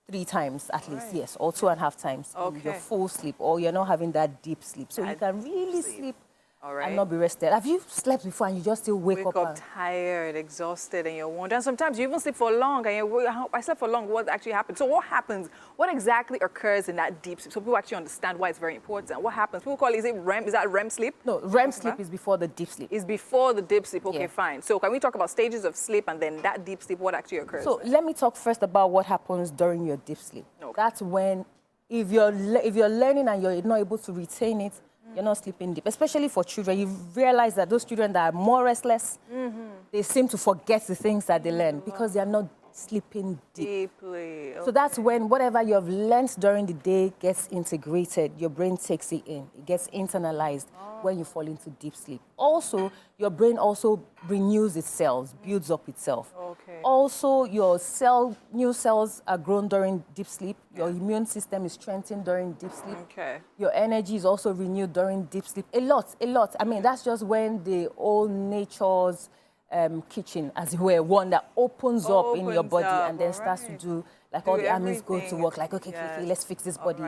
3 times at least, yes, or 2.5 times. Your full sleep, or you're not having that deep sleep. So you can really sleep and not be rested. Have you slept before and you just still wake up tired, exhausted, and you're wondering? Sometimes you even sleep for long, and I slept for long. What actually happened? So what happens? What exactly occurs in that deep sleep? So people actually understand why it's very important. What happens? People call it, is it REM? Is that REM sleep? No, REM sleep is before the deep sleep. Is before the deep sleep. Okay, fine. So can we talk about stages of sleep and then that deep sleep? What actually occurs? So let me talk first about what happens during your deep sleep. Okay. That's when, if you're learning and you're not able to retain it, you're not sleeping deep. Especially for children, you realize that those children that are more restless, they seem to forget the things that they learn because they are not sleeping deeply. So that's when whatever you have learned during the day gets integrated. Your brain takes it in. It gets internalized when you fall into deep sleep. Also, your brain also renews its cells, builds up itself. Okay. Also, your new cells are grown during deep sleep. Your immune system is strengthened during deep sleep. Okay. Your energy is also renewed during deep sleep. A lot. I mean, that's just when the old nature's kitchen, as it were, one that opens up in your body and then starts to do like all the armies go to work, like, okay, let's fix this body.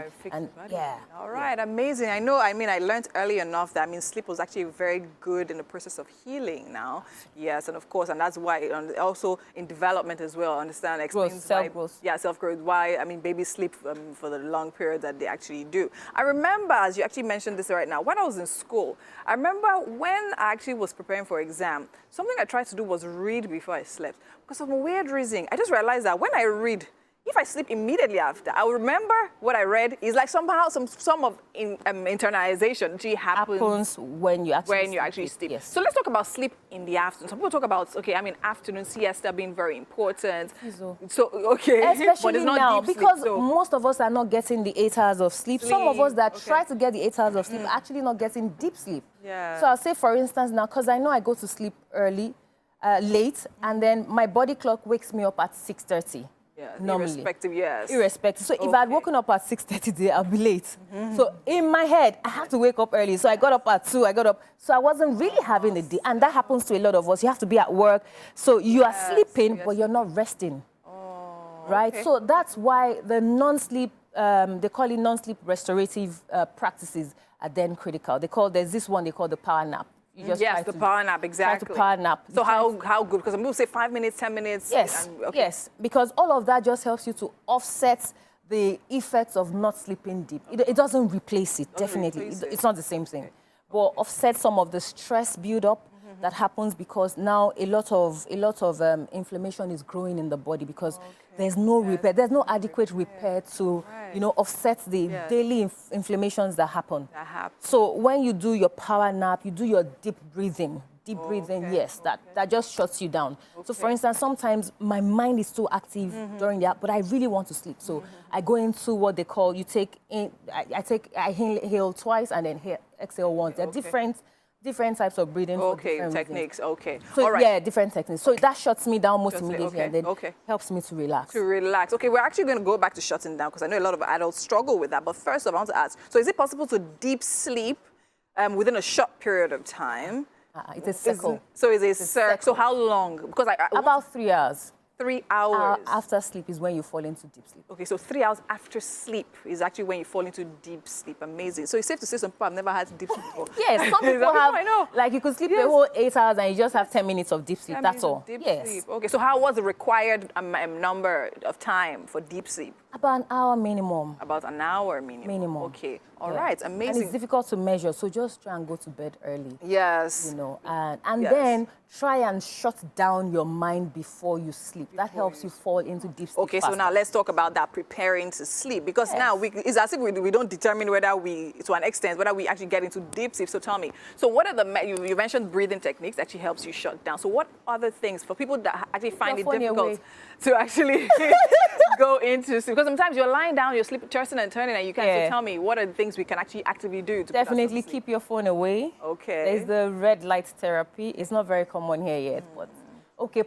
All right, amazing. I learned early enough that, sleep was actually very good in the process of healing now. Yes, and of course, and that's why, also in development as well, explains self-growth. Yeah, self-growth, why, babies sleep for the long period that they actually do. I remember, as you actually mentioned this right now, when I was in school, I remember when I actually was preparing for exam, something I tried to do was read before I slept. Because of a weird reason, I just realized that when I read, if I sleep immediately after, I will remember what I read. Is like somehow some of internalization happens when you actually sleep. Yes. So let's talk about sleep in the afternoon. Some people talk about afternoon siesta being very important. So especially but it's not now deep because sleep, so. most of us are not getting the 8 hours of sleep. Some of us that try to get the 8 hours of sleep are actually not getting deep sleep. Yeah. So I'll say, for instance, now because I know I go to sleep late, and then my body clock wakes me up at 6:30. Yeah, normally. Irrespective. So if I had woken up at 6:30 today, I'll be late. So in my head, I have to wake up early. So I got up at 2, So I wasn't really having a day. And that happens to a lot of us. You have to be at work. So you are sleeping, but you're not resting. Right? So that's why the non-sleep, they call it non-sleep restorative practices are then critical. There's this one they call the power nap. The power nap, exactly. Try to power nap. So how good? Because I'm going to say 5 minutes, 10 minutes. Yes, yes. Because all of that just helps you to offset the effects of not sleeping deep. It doesn't replace it, definitely. It's not the same thing. But offset some of the stress build-up that happens because now a lot of inflammation is growing in the body because there's no repair. There's no adequate repair to, offset the daily inflammations that happen. So when you do your power nap, you do your deep breathing, yes, that just shuts you down. So for instance, sometimes my mind is too active during that, but I really want to sleep. So I go into what they call, I inhale twice and then exhale once. They're different types of breathing. Techniques, So different techniques. So that shuts me down most immediately and then helps me to relax. Okay, we're actually going to go back to shutting down because I know a lot of adults struggle with that. But first, I want to ask, so is it possible to deep sleep within a short period of time? It's a circle. So how long? Because about 3 hours. 3 hours. After sleep is when you fall into deep sleep. Okay, so 3 hours after sleep is actually when you fall into deep sleep. Amazing. So it's safe to say some people have never had deep sleep before. Yes, some people have. I know. Like you could sleep the whole 8 hours and you just have 10 minutes of deep sleep. That's all. Sleep. Okay, so was the required number of time for deep sleep? About an hour minimum. About an hour minimum. Okay. All right. Amazing. And it's difficult to measure, so just try and go to bed early. Yes. And then try and shut down your mind before you sleep. That helps you fall into deep sleep. Okay, so now let's talk about that preparing to sleep because now it's as if we don't determine whether to an extent, whether we actually get into deep sleep. So tell me, so what are you mentioned breathing techniques that actually helps you shut down. So what other things for people that actually find it difficult to actually go into sleep? Because sometimes you're lying down, you're sleeping, tossing and turning, and you can't. So tell me, what are the things we can actually actively do to definitely keep your phone away. Okay. There's the red light therapy. It's not very common here yet, but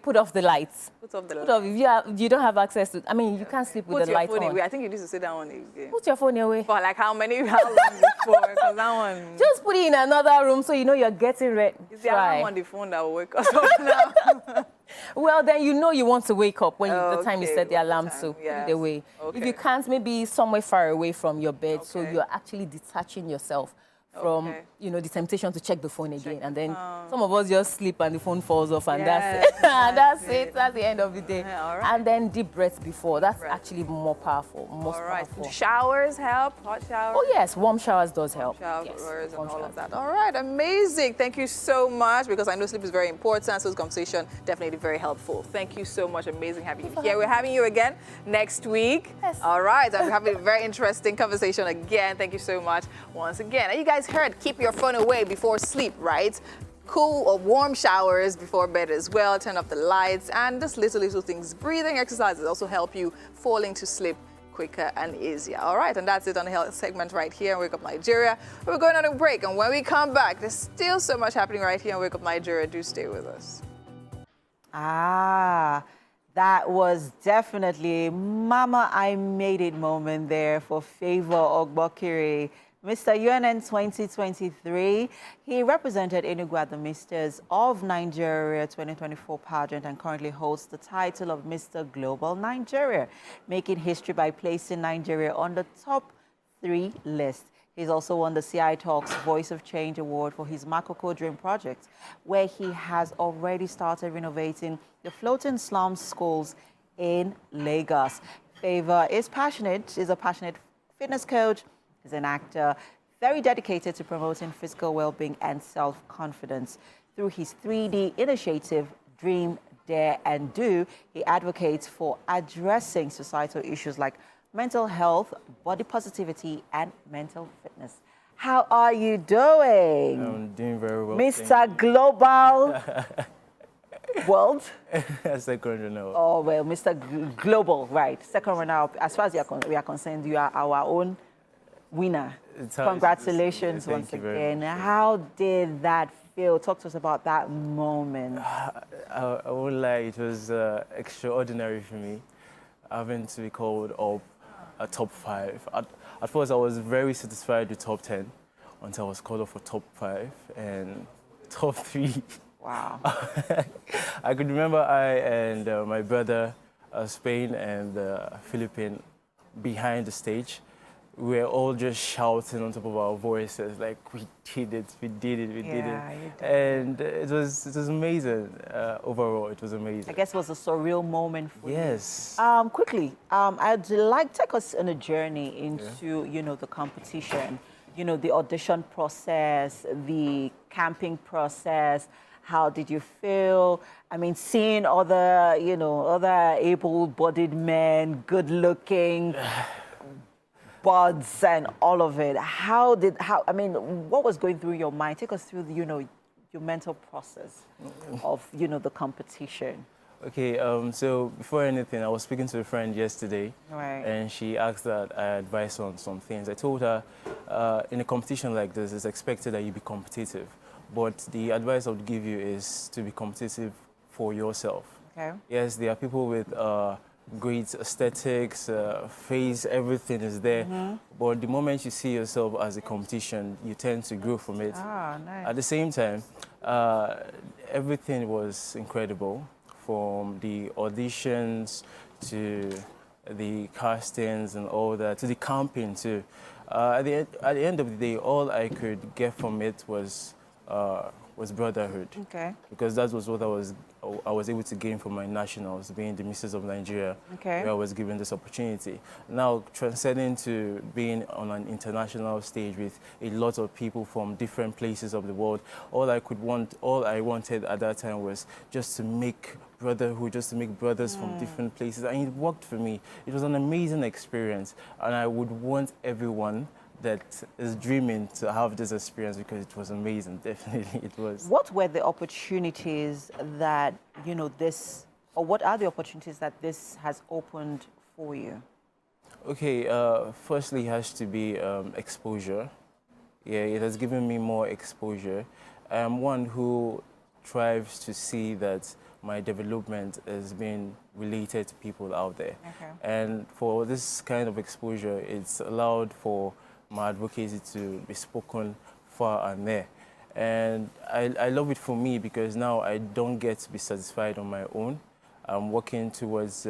put off the lights. Put off the lights. If you don't have access to, you can't sleep with the light on. Away. I think you need to sit down again. Put your phone away. For like how long before? Because that one. Just put it in another room so you know you're getting ready. It's the alarm on the phone that will wake us up now. Well, then you know you want to wake up when the time you set the alarm to put it away. If you can't, maybe somewhere far away from your bed, so you're actually detaching yourself from the temptation to check the phone again, and then some of us just sleep and the phone falls off, and that's it. That's the end of the day. And then deep breaths before. That's actually more powerful. Powerful. Showers help. Hot showers. Oh yes, warm showers does help. Showers and all of that. All right, amazing. Thank you so much because I know sleep is very important. So this conversation definitely very helpful. Thank you so much. Amazing having you here. We're having you again next week. Yes. All right, I'm having a very interesting conversation again. Thank you so much once again. And you guys heard, keep your phone away before sleep, right? Cool or warm showers before bed as well. Turn off the lights and just little things. Breathing exercises also help you fall into sleep quicker and easier. All right, and that's it on the health segment right here on Wake Up Nigeria. We're going on a break, and when we come back, there's still so much happening right here on Wake Up Nigeria. Do stay with us. That was definitely Mama I Made It moment there for Favor Ogbokiri. Mr. UNN 2023. He represented Enugu at the Misters of Nigeria 2024 pageant and currently holds the title of Mr. Global Nigeria, making history by placing Nigeria on the top 3 list. He's also won the CI Talks Voice of Change Award for his Makoko Dream project, where he has already started renovating the floating slum schools in Lagos. Favor is a passionate fitness coach, is an actor, very dedicated to promoting physical well-being and self-confidence. Through his 3D initiative, Dream, Dare, and Do, he advocates for addressing societal issues like mental health, body positivity, and mental fitness. How are you doing? I'm doing very well. Mr. Global World? Second runner-up. Oh, well, Mr. Global, right. Second runner-up. As far as we are concerned, you are our own winner. Congratulations once again. How did that feel? Talk to us about that moment. I won't lie, it was extraordinary for me, having to be called up a top 5. At first, I was very satisfied with top 10 until I was called up for top 5 and top 3. Wow. I could remember I and my brother, Spain and Philippines, behind the stage. We were all just shouting on top of our voices, like, we did it, we did it, we did it. And it was amazing. Overall, it was amazing. I guess it was a surreal moment for you. Yes. Quickly, I'd like to take us on a journey into, you know, the competition, you know, the audition process, the camping process. How did you feel? I mean, seeing other, you know, other able-bodied men, good-looking, buds and all of it. I mean, what was going through your mind? Take us through, the, you know, your mental process of, you know, the competition. Okay, so before anything, I was speaking to a friend yesterday, and she asked that I advise on some things. I told her, in a competition like this, it's expected that you be competitive, but the advice I would give you is to be competitive for yourself. Okay. Yes, there are people with great aesthetics, face, everything is there. But the moment you see yourself as a competition, you tend to grow from it. Ah, nice. At the same time, everything was incredible, from the auditions to the castings and all that, to the camping too. At the end of the day, all I could get from it was brotherhood. Okay. Because that was what I was able to gain from my nationals, being the Mrs. of Nigeria, where I was given this opportunity. Now, transcending to being on an international stage with a lot of people from different places of the world, all I wanted at that time was just to make brotherhood, just to make brothers from different places. And it worked for me. It was an amazing experience. And I would want everyone that is dreaming to have this experience, because it was amazing. Definitely it was. What were the opportunities that, you know, what are the opportunities that this has opened for you? Okay, firstly it has to be exposure. Yeah, it has given me more exposure. I'm one who strives to see that my development is being related to people out there. Okay. And for this kind of exposure, it's allowed for my advocacy to be spoken far and near. And I love it for me, because now I don't get to be satisfied on my own. I'm working towards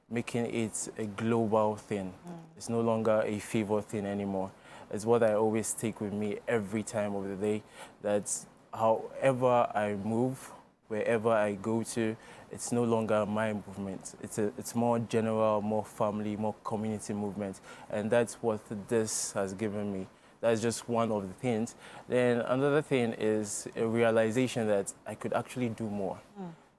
making it a global thing. It's no longer a favor thing anymore. It's what I always take with me every time of the day, that however I move, wherever I go to, it's no longer my movement. It's more general, more family, more community movement. And that's what this has given me. That's just one of the things. Then another thing is a realization that I could actually do more.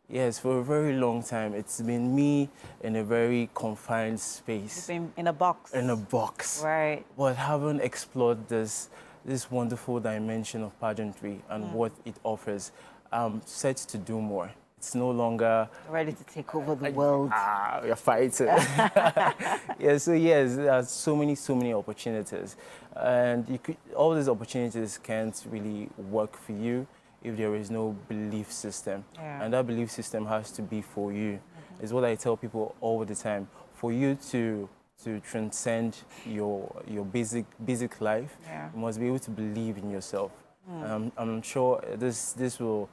Yes, for a very long time, it's been me in a very confined space. You've been in a box. In a box. Right. But haven't explored this wonderful dimension of pageantry and what it offers. I'm set to do more. It's no longer ready to take over the world. We're fighting. Yes, there are so many opportunities, and all these opportunities can't really work for you if there is no belief system, and that belief system has to be for you. It's what I tell people all the time. For you to to transcend your basic life, you must be able to believe in yourself. I'm sure this will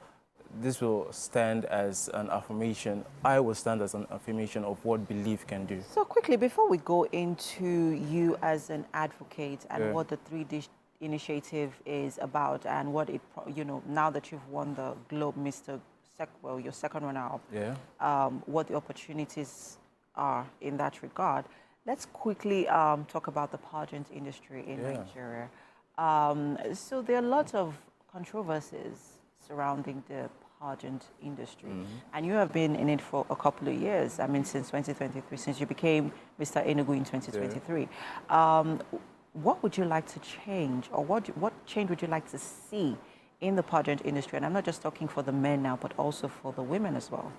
stand as an affirmation. I will stand as an affirmation of what belief can do. So quickly, before we go into you as an advocate and what the 3D initiative is about and what it, now that you've won the Globe Mr. Your second runner-up, what the opportunities are in that regard. Let's quickly talk about the pageant industry in Nigeria. So there are lots of controversies surrounding the pageant industry, and you have been in it for a couple of years. I mean, since 2023, since you became Mr. Enugu in 2023. What would you like to change, or what change would you like to see in the pageant industry? And I'm not just talking for the men now, but also for the women as well.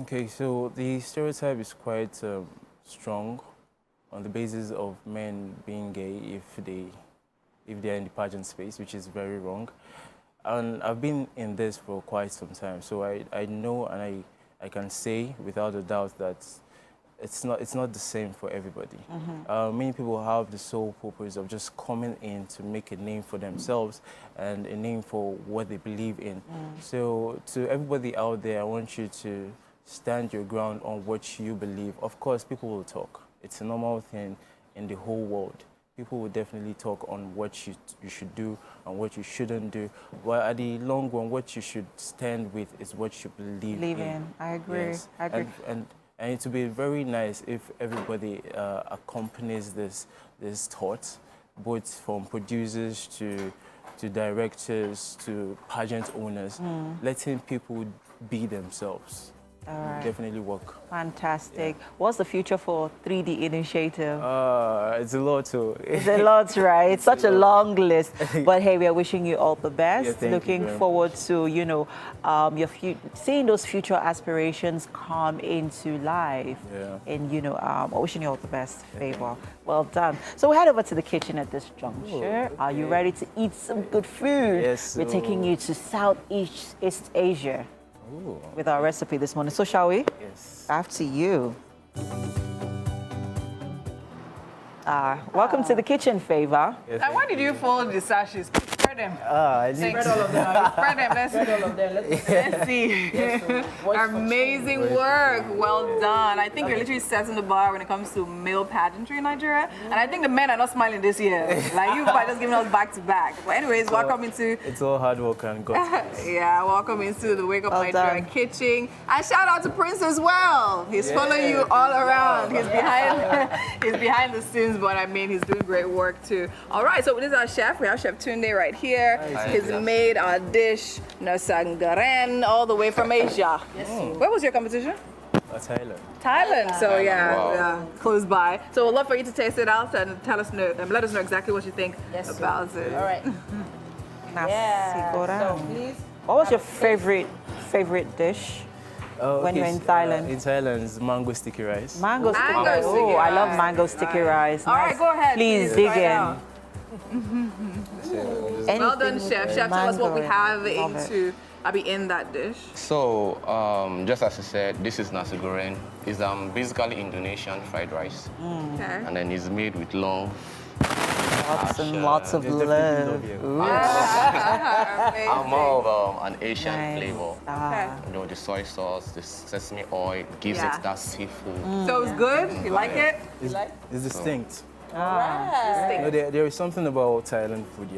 Okay, so the stereotype is quite strong on the basis of men being gay if they're in the pageant space, which is very wrong. And I've been in this for quite some time, so I know and I can say without a doubt that it's not the same for everybody. Many people have the sole purpose of just coming in to make a name for themselves and a name for what they believe in. So to everybody out there, I want you to stand your ground on what you believe. Of course, people will talk. It's a normal thing in the whole world. People will definitely talk on what you should do and what you shouldn't do. But at the long run, what you should stand with is what you believe in. I agree. Yes. I agree. And it would be very nice if everybody accompanies this thought, both from producers to directors to pageant owners, letting people be themselves. All right. Definitely work. Fantastic. What's the future for 3D initiative? It's a lot too. It's a lot, right? It's such a long list. But hey, we are wishing you all the best. Looking forward to, seeing those future aspirations come into life. And, wishing you all the best. Favor. Well done. So we head over to the kitchen at this juncture. Are you ready to eat some good food? Yes. We're taking you to Southeast Asia. With our recipe this morning. So shall we? Yes. After you. Welcome to the kitchen, Favor. Yes, and why did you fold the sashes? Spread them. Spread all of them. Spread them. Let's see. All of them. Let's see. Yes, Amazing work. Well done. I think you're literally setting the bar when it comes to male pageantry in Nigeria. And I think the men are not smiling this year. Like you are just giving us back to back. But anyways, welcome into... It's all hard work and God. Welcome into the Wake Up Nigeria kitchen. And shout out to Prince as well. He's following you all around. He's behind the scenes, but I mean, he's doing great work too. All right, so this is our chef. We have Chef Tunde right here. He's made our dish, Nasangaren, all the way from Asia. Yes. Where was your competition? Thailand. Thailand. So close by. So we'd love for you to taste it out and let us know exactly what you think about it. All right. So please. What was your favorite dish? When you're in Thailand? In Thailand, it's mango sticky rice. Mango sticky rice. Oh, I love mango sticky rice. All right, go ahead. Please dig in. Well done, Chef. Chef, tell us what we have in that dish. So, just as you said, this is nasi goreng. It's basically Indonesian fried rice. Okay. And then it's made with long. Lots and lots of love. I'm more of an Asian flavor. Okay. The soy sauce, the sesame oil gives it that seafood. So it's good? You like it? It's distinct. There is something about Thailand food,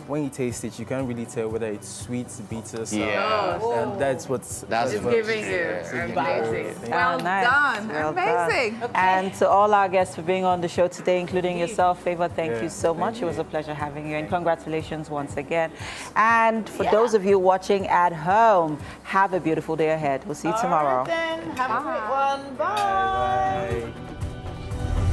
When you taste it, you can't really tell whether it's sweet, bitter, sour. And that's what's giving you. Amazing. Well done. Amazing. And to all our guests for being on the show today, including yourself, Favor, thank you so much. It was a pleasure having you, and congratulations once again. And for those of you watching at home, have a beautiful day ahead. We'll see you tomorrow. All right, then. Have a great one. Bye.